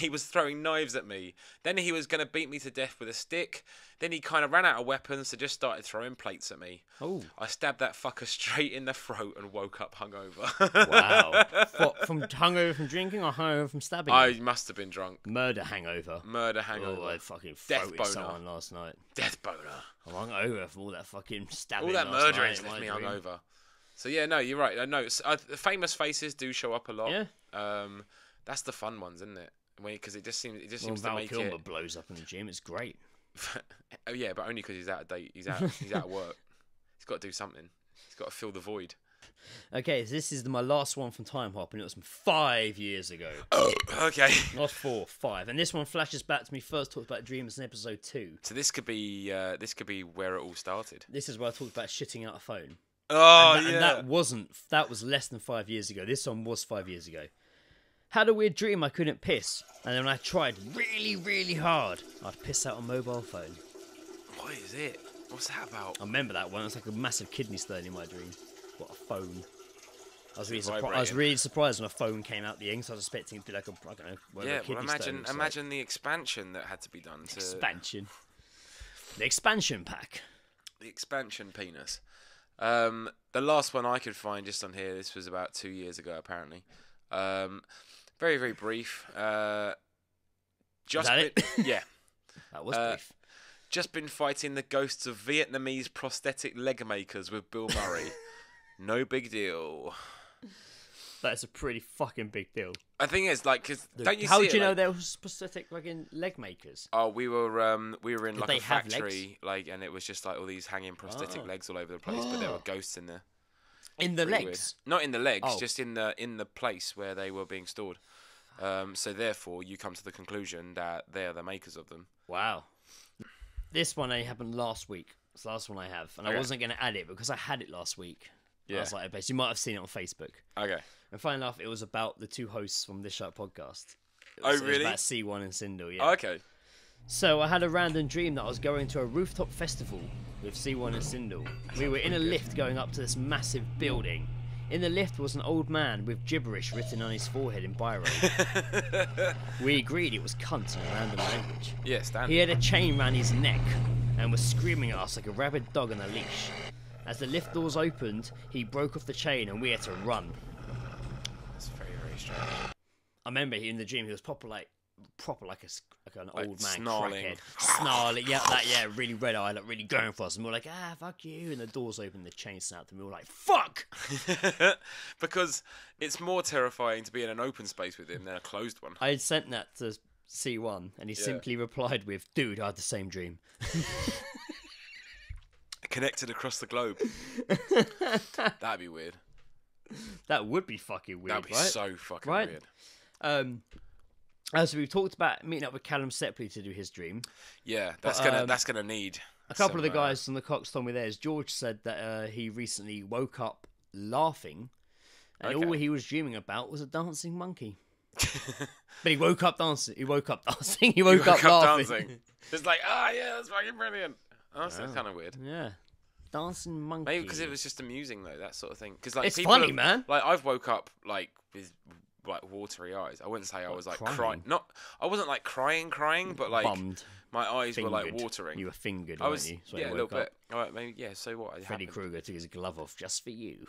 was throwing knives at me. Then he was going to beat me to death with a stick. Then he kind of ran out of weapons, so just started throwing plates at me. Oh. I stabbed that fucker straight in the throat and woke up hungover. Wow. What, from hungover from drinking or hungover from stabbing? I must have been drunk. Murder hangover. Murder hangover. Oh, I fucking Death throated boner. someone last night. Death boner. I'm hungover from all that fucking stabbing. All that last murder night has in left my me dream. hungover. So yeah, no, you're right. No, famous faces do show up a lot. Yeah. That's the fun ones, isn't it? Because it just seems Well, to Val make Kilmer it. blows up in the gym. It's great. Oh yeah, but only because he's out of date. He's out of work. He's got to do something. He's got to fill the void. Okay, so this is my last one from Time Hop, and it was from 5 years ago. Oh, okay. Not 4, 5. And this one flashes back to me first talked about dreams in episode 2. So this could be where it all started. This is where I talked about shitting out a phone. Oh And that was less than 5 years ago. This one was 5 years ago. Had a weird dream I couldn't piss, and then when I tried really, really hard, I'd piss out a mobile phone. What is it? What's that about? I remember that one. It was like a massive kidney stone in my dream. What a phone! I was Vibrating. I was really surprised when a phone came out the ink. So I was expecting it to be like I don't know. Whatever Yeah, a kidney well, stone looks like. imagine the expansion that had to be done to Expansion. The expansion pack. the expansion penis. The last one I could find just on here. This was about 2 years ago, apparently. Very, very brief. Just that it? Yeah. That was brief. Just been fighting the ghosts of Vietnamese prosthetic leg makers with Bill Murray. No big deal. That's a pretty fucking big deal. I think it's like, cause don't you How see do you it, know like, there was specific fucking leg makers? Oh, we were in like they a have legs? factory, like, and it was just like all these hanging prosthetic legs all over the place, but there were ghosts in there. In the Pretty legs? weird. Not in the legs, Oh. just in the place where they were being stored. So therefore, you come to the conclusion that they are the makers of them. Wow. This one only happened last week. It's the last one I have. And I wasn't going to add it because I had it last week. Yeah. I was like, you might have seen it on Facebook. Okay. And funny enough, it was about the two hosts from This Shark podcast. Really? It was about C1 and Sindel, yeah. Oh, okay. So I had a random dream that I was going to a rooftop festival with C1 and Sindel. We were in a lift going up to this massive building. In the lift was an old man with gibberish written on his forehead in biro. We agreed it was cunt in a random language. Yeah, standard. He had a chain round his neck and was screaming at us like a rabid dog on a leash. As the lift doors opened, he broke off the chain and we had to run. That's very, very strange. I remember in the dream he was proper like an old man, snarling. crackhead, snarling, yeah, really red eye, like really going for us, and we were like, fuck you, and the doors opened, the chain snapped, and we were like, fuck. Because it's more terrifying to be in an open space with him than a closed one. I had sent that to C1, and he simply replied with, "Dude, I had the same dream." Connected across the globe. That'd be weird. That would be fucking weird. That'd be right? so fucking weird. So we've talked about meeting up with Callum Sepley to do his dream. Yeah, that's gonna need a couple of the guys on the Cox told me theirs. George said that he recently woke up laughing, and all he was dreaming about was a dancing monkey. But he woke up dancing. He woke up dancing. He woke up laughing. Dancing. It's like, yeah, that's fucking brilliant. Oh, that's kind of weird. Yeah. Dancing monkey. Maybe because it was just amusing though, that sort of thing. Because like it's funny, man. Like I've woke up like with like watery eyes. I wouldn't say I was like crying. I wasn't like crying, but like bummed. My eyes were like watering. You were fingered, weren't you? Yeah, a little bit. All right, maybe. Yeah. So what? Freddy Krueger took his glove off just for you.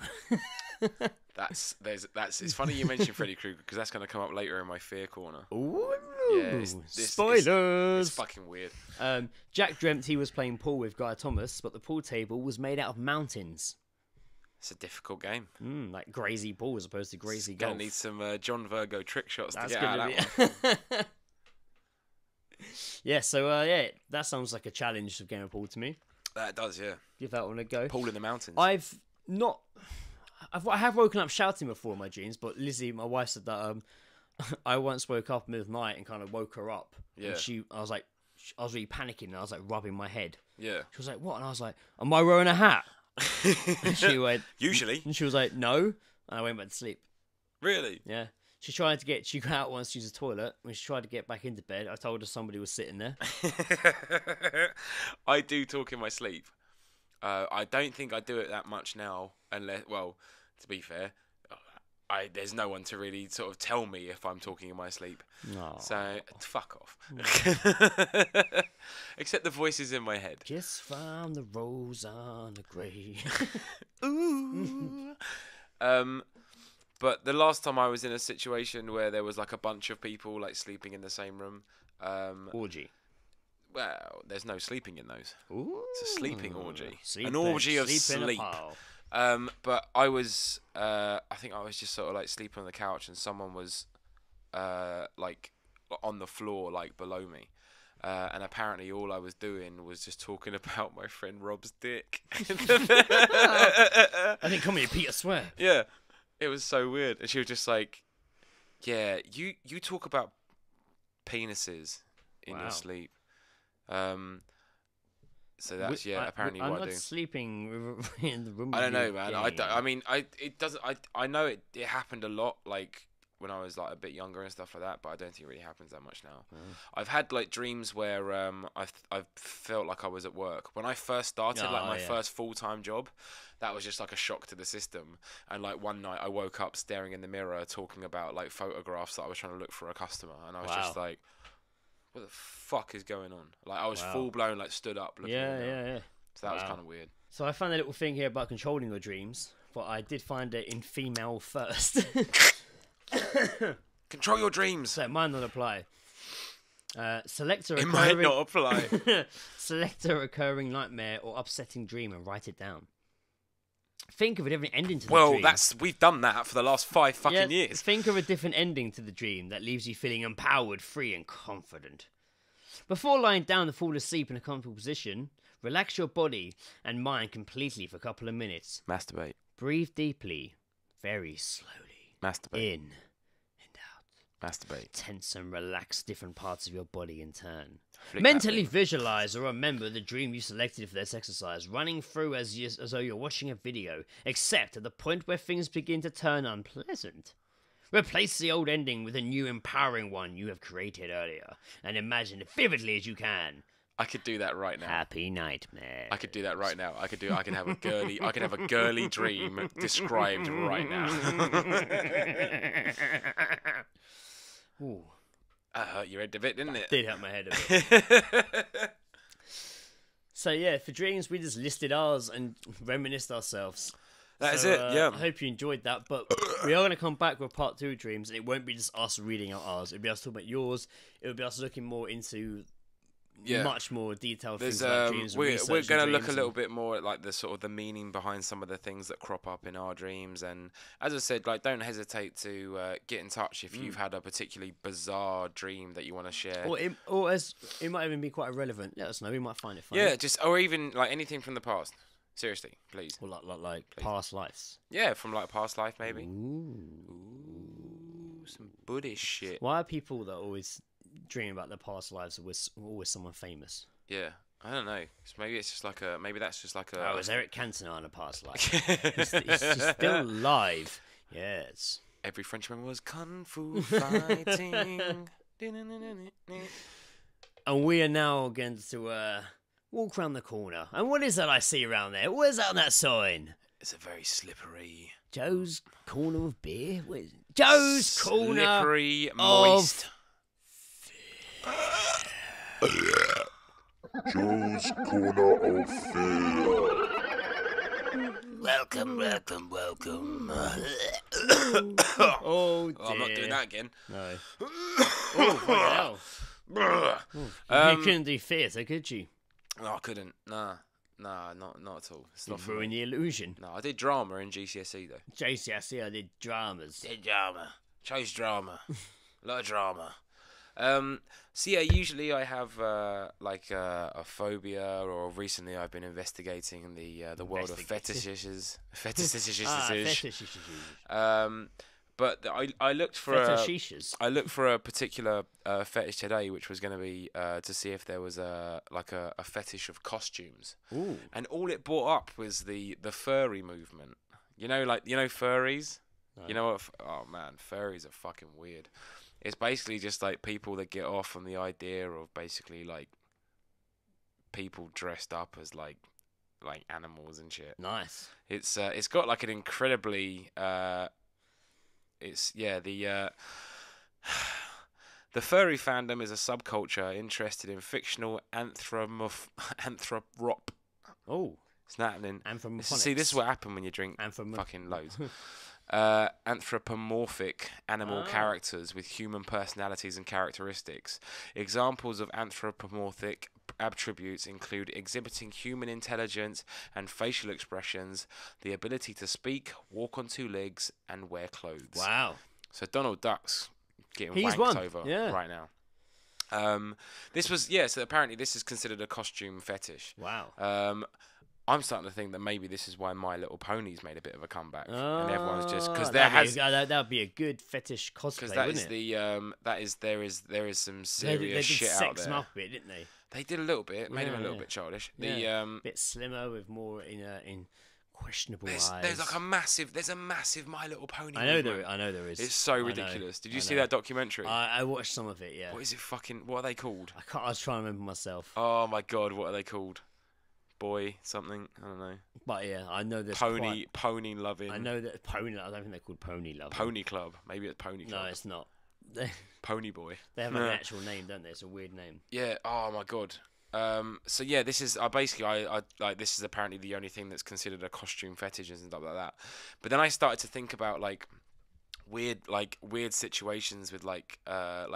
That's. It's funny you mentioned Freddy Krueger because that's going to come up later in my fear corner. Ooh. Yeah. Spoilers. It's fucking weird. Jack dreamt he was playing pool with Guy Thomas, but the pool table was made out of mountains. It's a difficult game. Like Grazy pool as opposed to Grazy golf. Gonna need some John Virgo trick shots That's to get out of that one. Yeah, so that sounds like a challenge of game of pool to me. That does, yeah. Give that one a go. Pool in the mountains. I have woken up shouting before in my dreams, but Lizzie, my wife, said that I once woke up midnight and kind of woke her up. Yeah. And I was really panicking and I was like rubbing my head. Yeah. She was like, "What?" And I was like, "Am I wearing a hat?" And she went, "Usually." And she was like, "No." And I went back to sleep. Really? Yeah. She got out once to use the toilet. When she tried to get back into bed, I told her somebody was sitting there. I do talk in my sleep. I don't think I do it that much now, unless, well, to be fair, there's no one to really sort of tell me if I'm talking in my sleep. No. So, fuck off. Except the voices in my head. Just found the rose on the grave. Ooh. But the last time I was in a situation where there was like a bunch of people like sleeping in the same room. Orgy. Well, there's no sleeping in those. Ooh. It's a sleeping orgy. An orgy of sleep. But I was, I think I was just sort of like sleeping on the couch and someone was like on the floor like below me. And apparently all I was doing was just talking about my friend Rob's dick. I think come here, Pete, I swear. Yeah. It was so weird. And she was just like, yeah, you talk about penises in your sleep. So that's, apparently what I do. I'm not sleeping in the room. I don't know, man. I know it happened a lot, like, when I was like a bit younger and stuff like that, but I don't think it really happens that much now. I've had like dreams where I've felt like I was at work when I first started, my first full-time job. That was just like a shock to the system. And like one night I woke up staring in the mirror talking about like photographs that I was trying to look for a customer, and I was just like, what the fuck is going on? Like I was full blown, like stood up looking at the mirror. So that was kind of weird. So I found a little thing here about controlling your dreams, but I did find it in female first. Control your dreams. So it might not apply. Select a recurring... It might not apply. Select a recurring nightmare or upsetting dream and write it down. Think of a different ending to the dream. Well, we've done that for the last 5 fucking years. Think of a different ending to the dream that leaves you feeling empowered, free, and confident. Before lying down to fall asleep in a comfortable position, relax your body and mind completely for a couple of minutes. Masturbate. Breathe deeply, very slowly. Masturbate. In and out. Masturbate. Tense and relax different parts of your body in turn. Flick Mentally that visualize or remember the dream you selected for this exercise, running through as though you're watching a video, except at the point where things begin to turn unpleasant. Replace the old ending with a new empowering one you have created earlier, and imagine it vividly as you can. I could do that right now. Happy nightmares. I could do that right now. I could have a girly dream described right now. Ooh. That hurt your head a bit, didn't it? Did hurt my head a bit. So yeah, for dreams we just listed ours and reminisced ourselves. That is it, yeah. I hope you enjoyed that, but we are going to come back with part 2 of dreams, and it won't be just us reading out ours. It'll be us talking about yours. It'll be us looking more into much more detailed things about dreams. We're going to look a little bit more at like the sort of the meaning behind some of the things that crop up in our dreams, and as I said, like don't hesitate to get in touch if you've had a particularly bizarre dream that you want to share, or as it might even be quite irrelevant. Let us know. We might find it funny. Yeah, or even like anything from the past. Seriously, please. Or like past lives. Yeah, from like past life maybe. Ooh, some Buddhist shit. Why are people that always dream about their past lives always someone famous? Yeah, I don't know. Maybe it's just like maybe that's just like a. Oh, was Eric Cantona in a past life? he's still alive. Yes. Every Frenchman was kung fu fighting. And we are now going to walk around the corner. And what is that I see around there? What is that on that sign? It's a very slippery. Joe's Corner of Beer? Joe's Corner slippery, moist. Joe's Corner of Fear. Welcome. Oh, dear. I'm not doing that again. No. Oh, fucking hell. You couldn't do theatre, could you? No, I couldn't. Nah, not at all. It's not for Ruin me. the illusion. No, I did drama in GCSE though. JCSE, I did dramas. Chose drama. A lot of drama. So yeah, usually I have like a phobia, or recently I've been investigating the world of fetishes. Fetishes. But I looked for a particular fetish today, which was going to be to see if there was a fetish of costumes. Ooh. And all it brought up was the furry movement. You know furries. No. You know what? Oh man, furries are fucking weird. It's basically just like people that get off on the idea of basically like people dressed up as like animals and shit. Nice. It's got like an incredibly the furry fandom is a subculture interested in fictional anthropomorph. Oh, It's not happening. Anthropomorphics. See, this is what happened when you drink fucking loads. Anthropomorphic animal characters with human personalities and characteristics. Examples of anthropomorphic attributes include exhibiting human intelligence and facial expressions, the ability to speak, walk on two legs, and wear clothes. Wow. So Donald Duck's getting He's wanked won. over Yeah. right now. So apparently this is considered a costume fetish. Wow. I'm starting to think that maybe this is why My Little Pony's made a bit of a comeback, and everyone's just because that would be a good fetish cosplay, because that wouldn't is it? there is some They serious shit did out sex there. them up a bit, didn't they? They did a little bit, made him a little bit childish. A bit slimmer with more in questionable eyes. There's a massive My Little Pony. I know there is. It's so ridiculous. Did you see that documentary? I watched some of it. Yeah. What are they called? I was trying to remember myself. Oh my god, what are they called? Boy something, I don't know. But yeah, I know there's pony loving. I know that pony. I don't think they're called pony loving. Pony Club, maybe it's Pony Club. No, it's not. Pony Boy. They have an actual name, don't they? It's a weird name. Yeah. Oh my god. So yeah, this is this is apparently the only thing that's considered a costume fetish and stuff like that. But then I started to think about weird situations with like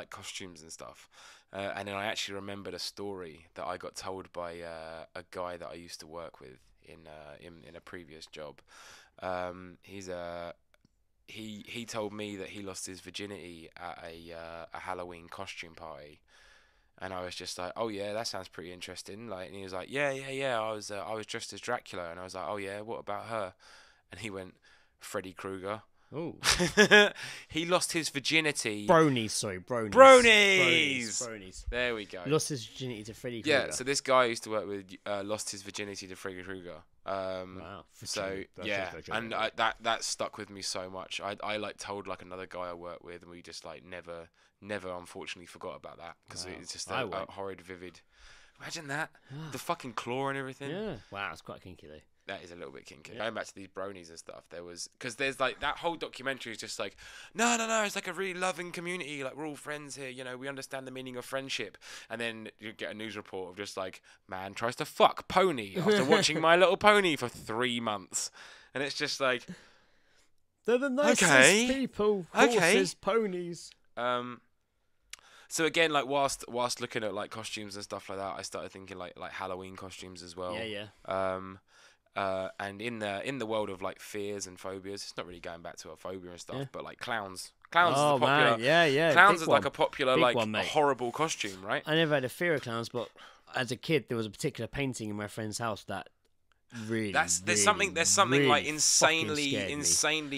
costumes and stuff. And then I actually remembered a story that I got told by a guy that I used to work with in a previous job. He told me that he lost his virginity at a Halloween costume party, and I was just like, oh yeah, that sounds pretty interesting. Like, and he was like, yeah. I was dressed as Dracula, and I was like, oh yeah, what about her? And he went, Freddy Krueger. Oh. He lost his virginity. Bronies, sorry, bronies. Bronies! There we go. Lost his virginity to Freddy Krueger. Yeah, so this guy I used to work with lost his virginity to Freddy Krueger. Wow. So yeah, and that stuck with me so much. I like told like another guy I worked with, and we just like never unfortunately forgot about that because it's just a horrid, vivid. Imagine that, the fucking claw and everything. Yeah. Wow, it's quite kinky though. That is a little bit kinky. Going back to these bronies and stuff, because there's like that whole documentary is just like, no, it's like a really loving community. Like we're all friends here, you know. We understand the meaning of friendship. And then you get a news report of just like, man tries to fuck pony after watching My Little Pony for 3 months, and it's just like, they're the nicest people. Horses, ponies. So again, like whilst looking at like costumes and stuff like that, I started thinking like Halloween costumes as well. Yeah. And in the world of like fears and phobias, it's not really going back to a phobia and stuff, but like clowns. Clowns is a popular. Man. Yeah. Clowns Big is one. like a popular Big like one, a horrible costume, right? I never had a fear of clowns, but as a kid, there was a particular painting in my friend's house that really. There's something really like insanely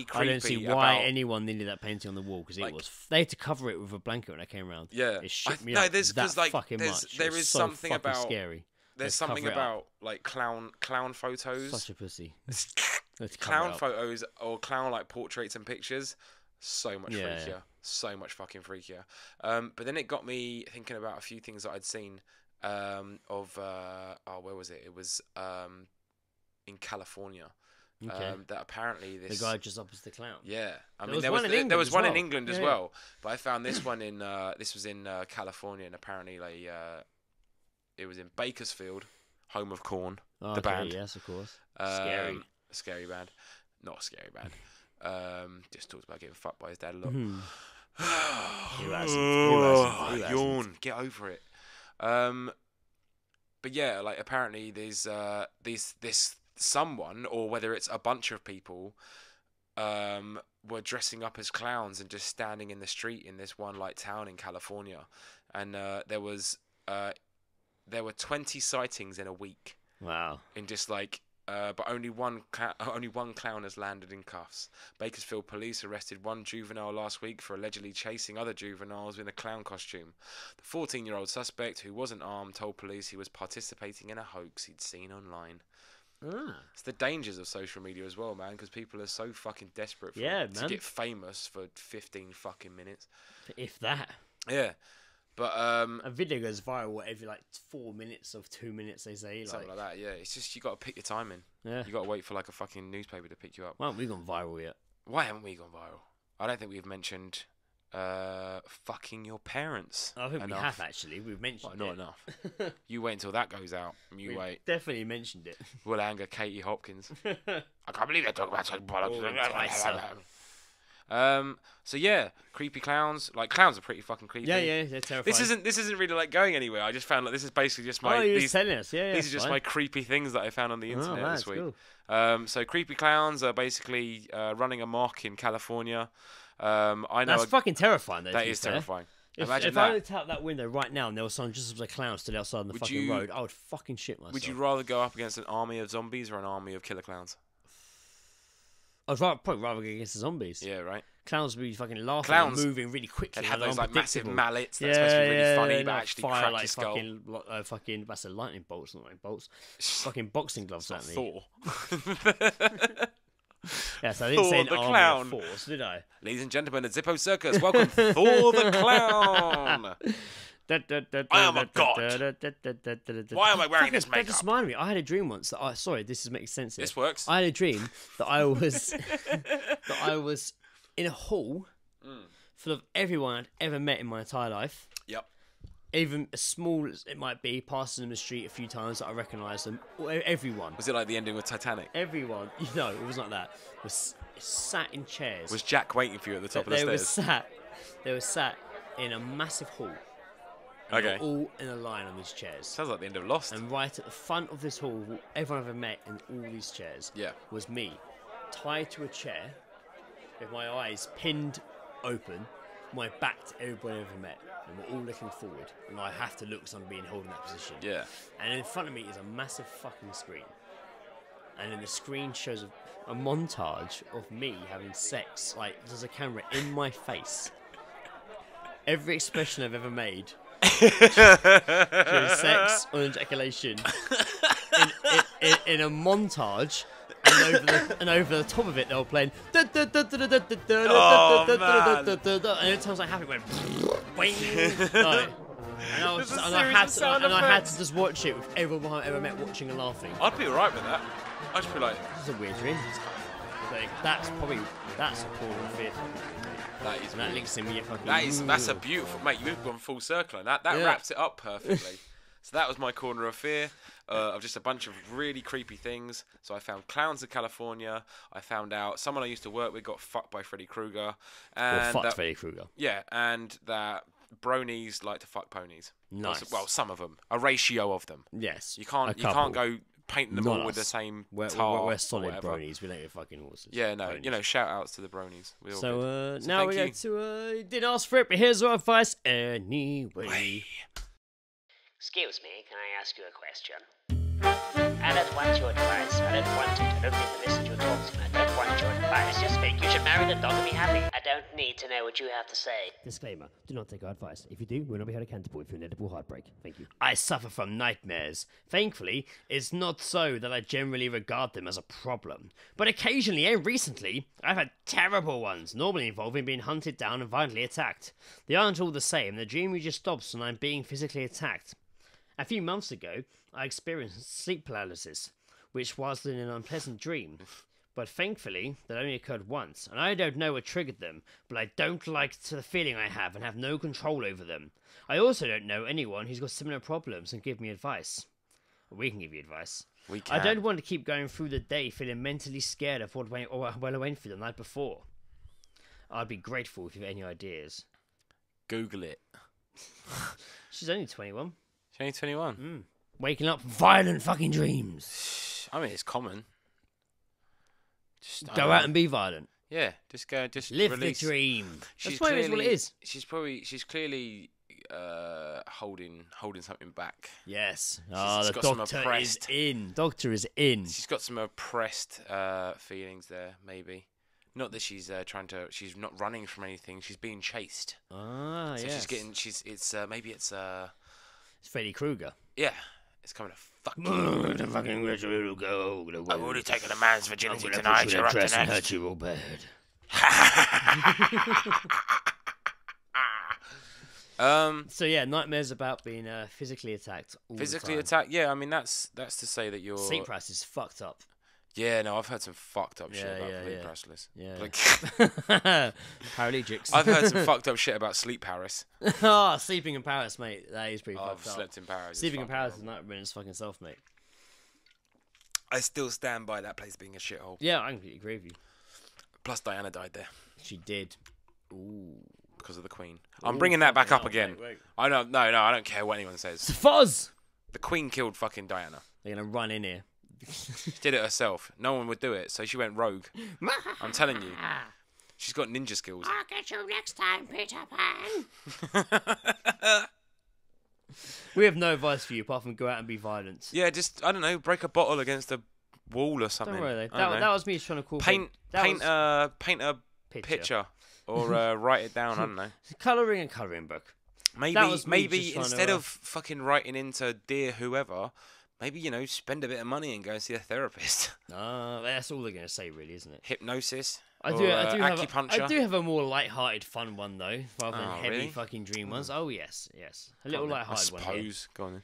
creepy. I don't see why anyone needed that painting on the wall because like, they had to cover it with a blanket when I came around. Yeah, it shook me up that like much. There is something about scary. There's something about like clown photos. Such a pussy. Clown photos or clown like portraits and pictures. So much freakier. So much fucking freakier. But then it got me thinking about a few things that I'd seen. Where was it? It was in California. Okay. That apparently the guy just opposite the clown. Yeah, I mean there was one in England as well, but I found this one in this was in California, and apparently like it was in Bakersfield, home of Korn, the band. Yes, of course. Scary band, not a scary band. Just talks about getting fucked by his dad a lot. Who hasn't? Yawn. Get over it. But yeah, like apparently there's this someone, or whether it's a bunch of people, were dressing up as clowns and just standing in the street in this one like town in California, and there were 20 sightings in a week. Wow. In just like. But only one clown has landed in cuffs. Bakersfield police arrested one juvenile last week for allegedly chasing other juveniles in a clown costume. The 14-year-old suspect, who wasn't armed, told police he was participating in a hoax he'd seen online. It's the dangers of social media as well, man, because people are so fucking desperate to get famous for 15 fucking minutes. If that. Yeah. But a video goes viral every like 4 minutes of 2 minutes, they say. Something like that, yeah. It's just you got to pick your timing. Yeah. You got to wait for like a fucking newspaper to pick you up. Why haven't we gone viral yet? Why haven't we gone viral? I don't think we've mentioned fucking your parents. I think enough. We have actually. We've mentioned not enough. You wait until that goes out. You wait. Definitely mentioned it. We'll anger Katie Hopkins. I can't believe they talk about such bollocks. So yeah, creepy clowns. Like clowns are pretty fucking creepy. Yeah, they're terrifying. This isn't really like going anywhere. I just found like this is basically just my. Oh, you're just telling us. Yeah, these are just my creepy things that I found on the internet this week. Cool. So creepy clowns are basically running amok in California. I know that's fucking terrifying. Though, that is terrifying. If I looked out that window right now and there was someone just as a clown stood outside on the fucking road, I would fucking shit myself. Would you rather go up against an army of zombies or an army of killer clowns? I'd probably rather go against the zombies. Yeah, right. Clowns would be fucking laughing and moving really quickly. They'd have those like massive mallets that's supposed to be really funny, but actually fire crack like your skull. Fucking, that's a lightning bolts, not like bolts. Fucking boxing gloves, like certainly. Thor. Yes, I didn't say an the army clown. of force, did I? Ladies and gentlemen, at Zippo Circus, welcome Thor the Clown. I am a god. Why am I wearing this makeup? That just reminded me. I had a dream once that sorry, this is making sense here. This works. I had a dream that I was in a hall full of everyone I'd ever met in my entire life. Yep. Even as small as it might be, passing them the street a few times that I recognised them. Everyone. Was it like the ending with Titanic? Everyone. No, it wasn't like that. It was sat in chairs. Was Jack waiting for you at the top of the stairs? They were sat in a massive hall. Okay. All in a line on these chairs. Sounds like the end of Lost. And right at the front of this hall, everyone I've ever met in all these chairs was me, tied to a chair, with my eyes pinned open, my back to everybody I've ever met. And we're all looking forward. And I have to look because I'm being held in that position. Yeah. And in front of me is a massive fucking screen. and then the screen shows a montage of me having sex. Like, there's a camera in my face. Every expression I've ever made during sex or ejaculation in a montage, and over the top of it, they were playing. And every time I have it, went. And I had to just watch it with everyone I ever met watching and laughing. I'd be alright with that. I'd just be like, It's a weird dream. Like, that's a corner of fear. that is. And that links in with your fucking. That's a beautiful, mate. You've gone full circle on that. That wraps it up perfectly. So that was my corner of fear. Of just a bunch of really creepy things. So I found Clowns of California. I found out someone I used to work with got fucked by Freddy Krueger. And fucked Freddy Krueger. Yeah, and that bronies like to fuck ponies. Nice. Well, some of them. A ratio of them. Yes. You can't go painting them all with the same tar. We're solid or whatever. bronies. We don't get fucking horses. Yeah, no. Bronies. You know, shout outs to the bronies. We all So good. now we go to didn't ask for it, but here's our advice anyway. Excuse me, can I ask you a question? I don't want your advice. I don't want it. I don't need to listen to you talk to me. I don't want your advice. Just think you should marry the dog and be happy. I don't need to know what you have to say. Disclaimer, do not take our advice. If you do, we'll not be held accountable for inedible heartbreak. Thank you. I suffer from nightmares. Thankfully, it's not so that I generally regard them as a problem. But occasionally and recently, I've had terrible ones, normally involving being hunted down and violently attacked. They aren't all the same. The dream usually stops when I'm being physically attacked. A few months ago, I experienced sleep paralysis, which was an unpleasant dream. But thankfully, that only occurred once, and I don't know what triggered them, but I don't like the feeling I have and have no control over them. I also don't know anyone who's got similar problems and give me advice. We can give you advice. We can. I don't want to keep going through the day feeling mentally scared of what I went through the night before. I'd be grateful if you have any ideas. Google it. She's only 21. She's only 21. Waking up violent fucking dreams. I mean, it's common. Just Go out and be violent. Yeah, just go, just Live release. the dream. She's That's what it is. She's clearly holding something back. Yes. She's The got some doctor is oppressed- in. Doctor is in. She's got some oppressed feelings there, maybe. Not that she's she's not running from anything. She's being chased. Ah, So yes. maybe it's It's Freddy Krueger. yeah. It's coming to fuck you. I've already taken a man's virginity tonight. You're up to next. you real bad. So yeah, nightmares about being physically attacked. Physically all the time. attacked. Yeah, I mean that's to say that you're. Sleep paralysis is fucked up. Yeah, no, I've heard some fucked up shit about yeah, sleep yeah. paralysis. Yeah. Like, Paralegics. I've heard some fucked up shit about sleep Paris. Sleeping in Paris, mate. That is pretty I've fucked up. slept in Paris. It's Sleeping in fucking Paris is horrible. a nightmare in its fucking self, mate. I still stand by that place being a shithole. Yeah, I completely agree with you. Plus, Diana died there She did. Ooh. because of the Queen. I'm bringing that back up fucking again. hell, wait. I don't. No, I don't care what anyone says. Fuzz! The Queen killed fucking Diana. They're gonna run in here. She did it herself. No one would do it, so she went rogue. I'm telling you. She's got ninja skills. I'll get you next time, Peter Pan. We have no advice for you apart from go out and be violent. Yeah, just I don't know, break a bottle against a wall or something. Don't worry, I though. don't know. That was me trying to call paint a Picture. picture or write it down. I don't know. Colouring and colouring book. Maybe That was me just maybe trying to, instead of fucking writing into dear whoever, maybe spend a bit of money and go and see a therapist. That's all they're going to say, really, isn't it? Hypnosis. I or, do have acupuncture. I do have a more light-hearted, fun one though, rather than Oh, heavy really? fucking dream ones. Oh yes, a little I light-hearted one. Here. suppose. Go on then.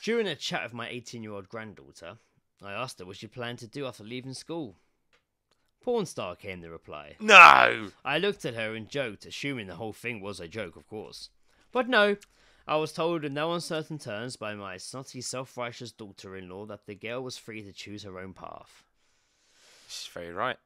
During a chat with my 18-year-old granddaughter, I asked her what she planned to do after leaving school. Porn star, came the reply. No. I looked at her and joked, assuming the whole thing was a joke, of course. But no, I was told in no uncertain terms by my snotty, self-righteous daughter-in-law that the girl was free to choose her own path. She's very right.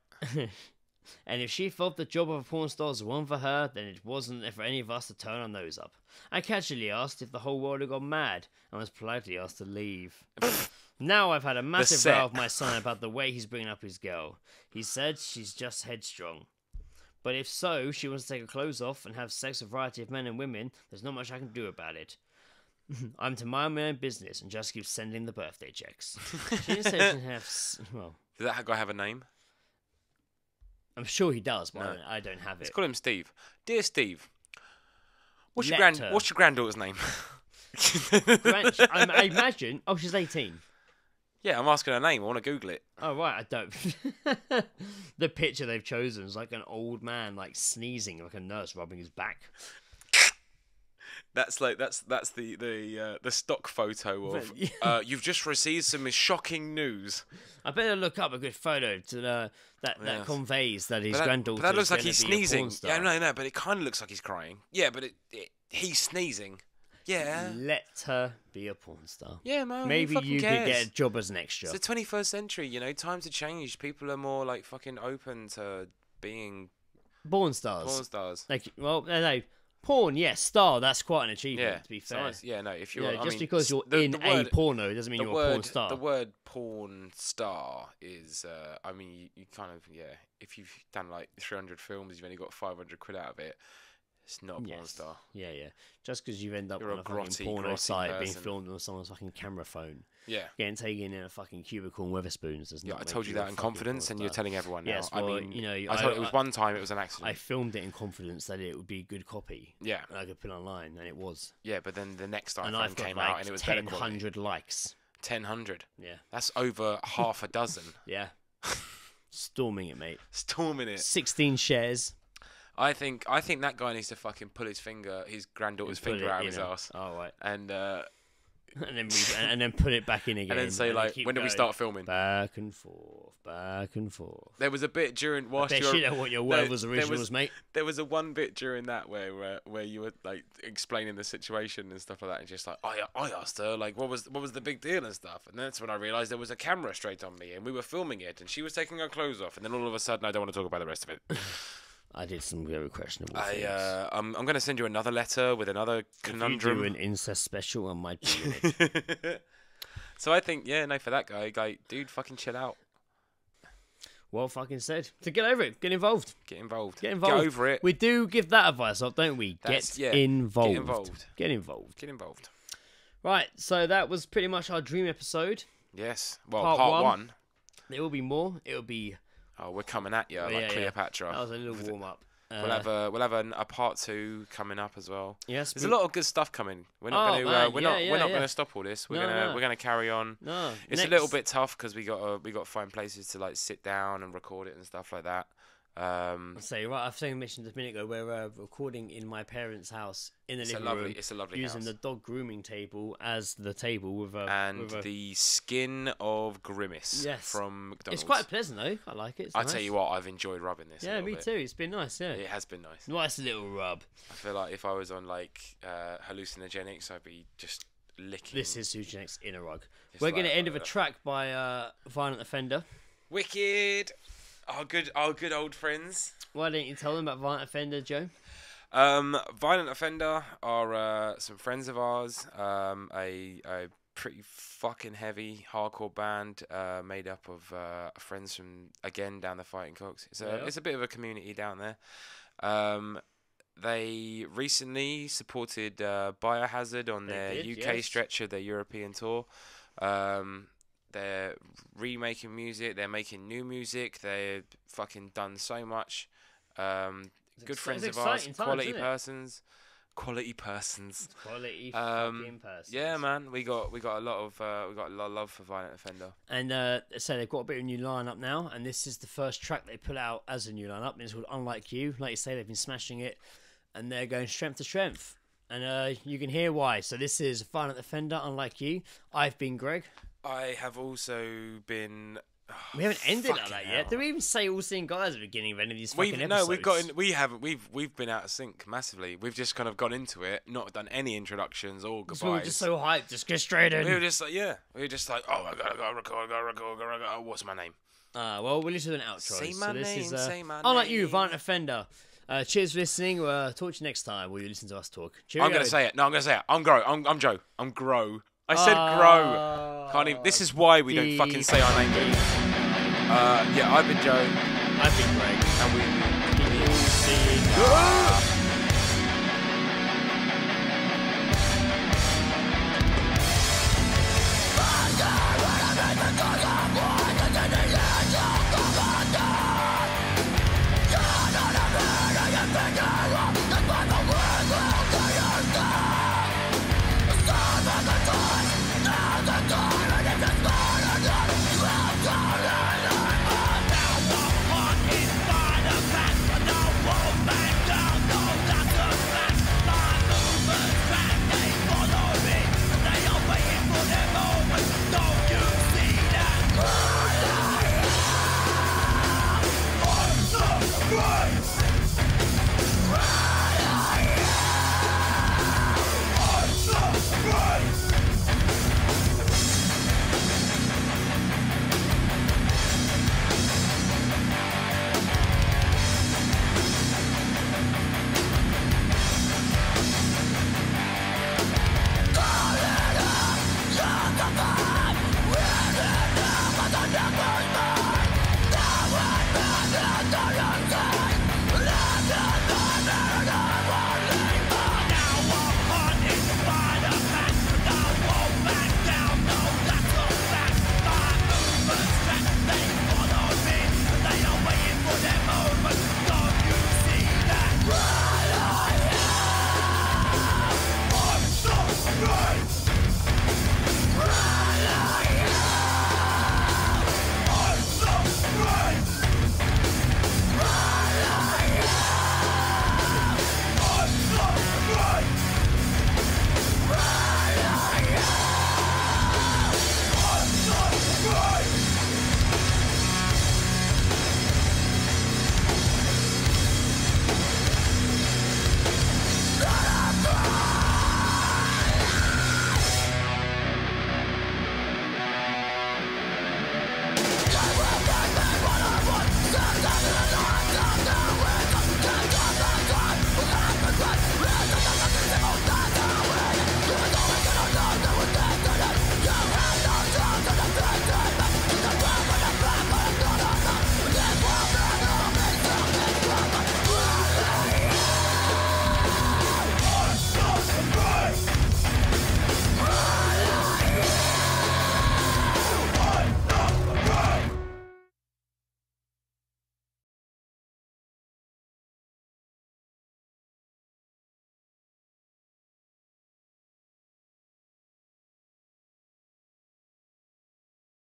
And if she felt the job of a porn star was one for her, then it wasn't for any of us to turn our nose up. I casually asked if the whole world had gone mad, and was politely asked to leave. Now I've had a massive set. row with my son about the way he's bringing up his girl. He said she's just headstrong. But if so, she wants to take her clothes off and have sex with a variety of men and women, there's not much I can do about it. I'm to mind my own business and just keep sending the birthday checks. She didn't say she didn't have... Well, Does that guy have a name? I'm sure he does, but No. I don't have Let's it. call him Steve. Dear Steve, what's your Letter. what's your granddaughter's name? I imagine. Oh, she's 18. Yeah, I'm asking her name. I want to Google it. Oh right, I don't. The picture they've chosen is like an old man, like sneezing, like a nurse rubbing his back. That's the stock photo of. You've just received some shocking news. I better look up a good photo to that conveys that his granddaughter. But that looks like he's be a porn sneezing. star. Yeah, no, but it kind of looks like he's crying. Yeah, but he's sneezing. Yeah. Let her be a porn star. Yeah, man. Maybe who fucking you cares? could get a job as an extra. It's the 21st century, you know. Times have changed. People are more like fucking open to being Porn stars. porn stars. Like, well, no, porn, yes, star. That's quite an achievement. Yeah, To be fair. yeah, no. If you're, Yeah, I just mean, because you're the in word, a porno doesn't mean the you're word, a porn star. The word porn star is, I mean, you kind of, if you've done like 300 films, you've only got 500 quid out of it. It's not a porn Yes. star. Yeah. Just because you've ended up You're on a a fucking grotty, porno grotty site being person. filmed on someone's fucking camera phone, Yeah. getting taken in a fucking cubicle and Weatherspoons does Yeah, not I make told you a that in fucking confidence, porn and you're star. telling everyone now. Yes, I well, mean, you know, I thought it was one time it was an accident. I filmed it in confidence that it would be good copy. Yeah. And I could put it online, and it was. Yeah, but then the next And iPhone I've got came like out, and it was better quality. 1,000 likes. 1,000. Yeah. That's over half a dozen. Yeah. Storming it, mate. Storming it. 16 shares. I think that guy needs to fucking pull his granddaughter's Put finger it out of in his her. ass, Oh, right. and And then put it back in again. and then say like, keep when do we going. start filming? Back and forth, back and forth. There was a bit during whilst Bet you were, you know what your word was originals, mate. There was a one bit during that where you were like explaining the situation and stuff like that, and just like I asked her like what was the big deal and stuff, and that's when I realised there was a camera straight on me and we were filming it, and she was taking her clothes off, and then all of a sudden I don't want to talk about the rest of it. I did some very questionable things. I'm going to send you another letter with another conundrum. If you do an incest special, I might be in it. So I think, for that guy, dude, fucking chill out. Well fucking said. To get over it, get involved. Get involved. Get involved. Get over it. We do give that advice up, don't we? That's- Get yeah, involved. get involved. Get involved. Get involved. Right, so that was pretty much our dream episode. Yes. Well, Part part one. one. There will be more. It'll be... Oh, we're coming at you like yeah. Cleopatra. That was a little warm-up. We'll have a part 2 coming up as well. Yes, There's a lot of good stuff coming. We're not Oh, going man, we're not yeah. going to stop all this. We're No. we're going to carry on. No, It's a little bit tough because we got to find places to like sit down and record it and stuff like that. So right, I mentioned a minute ago we're recording in my parents' house in the living room. It's a lovely using house. the dog grooming table as the table with a And the skin of Grimace Yes. from McDonald's. It's quite pleasant though. I like it. It's I nice. tell you what, I've enjoyed rubbing this. a Yeah, little me bit. too. It's been nice. Yeah, It has been nice. nice little rub. I feel like if I was on like hallucinogenics, I'd be just licking. This is Sujanek's in a rug. Just We're going to like- end with a track by Violent Offender. Wicked. Our good old friends. Why don't you tell them about Violent Offender, Joe? Violent Offender are some friends of ours. A pretty fucking heavy hardcore band made up of friends from again down the Fighting Cocks. It's a bit of a community down there. They recently supported Biohazard on their UK stretch of their European tour. They're remaking music. They're making new music. They've fucking done so much. Good friends of ours. Quality persons. Quality persons. Quality fucking persons. Yeah, man. We got a lot of love for Violent Offender. And so they've got a bit of a new lineup now, and this is the first track they put out as a new lineup. And it's called Unlike You. Like you say, they've been smashing it, and they're going strength to strength. And you can hear why. So this is Violent Offender, Unlike You. I've been Greg. I have also been. We haven't ended like fucking that hell. yet. Do we even say All Seeing Guys at the beginning of any of these fucking episodes? We've been out of sync massively. We've just kind of gone into it, not done any introductions or goodbyes. We were just so hyped, just get straight in. We were just like, oh, I gotta record. Oh, what's my name? Well, we'll listen to an outro. Say my name, say my Unlike You, name. Violent Offender. Cheers for listening. We'll talk to you next time where you listen to us talk. Cheerio. I'm gonna say it. No, I'm gonna say it. I'm Grow. I'm Joe. I'm Grow. I said Grow. Can't even. This is why we don't fucking say our name. I've been Joe. I've been Greg. And we. All Seeing Guys. Fuck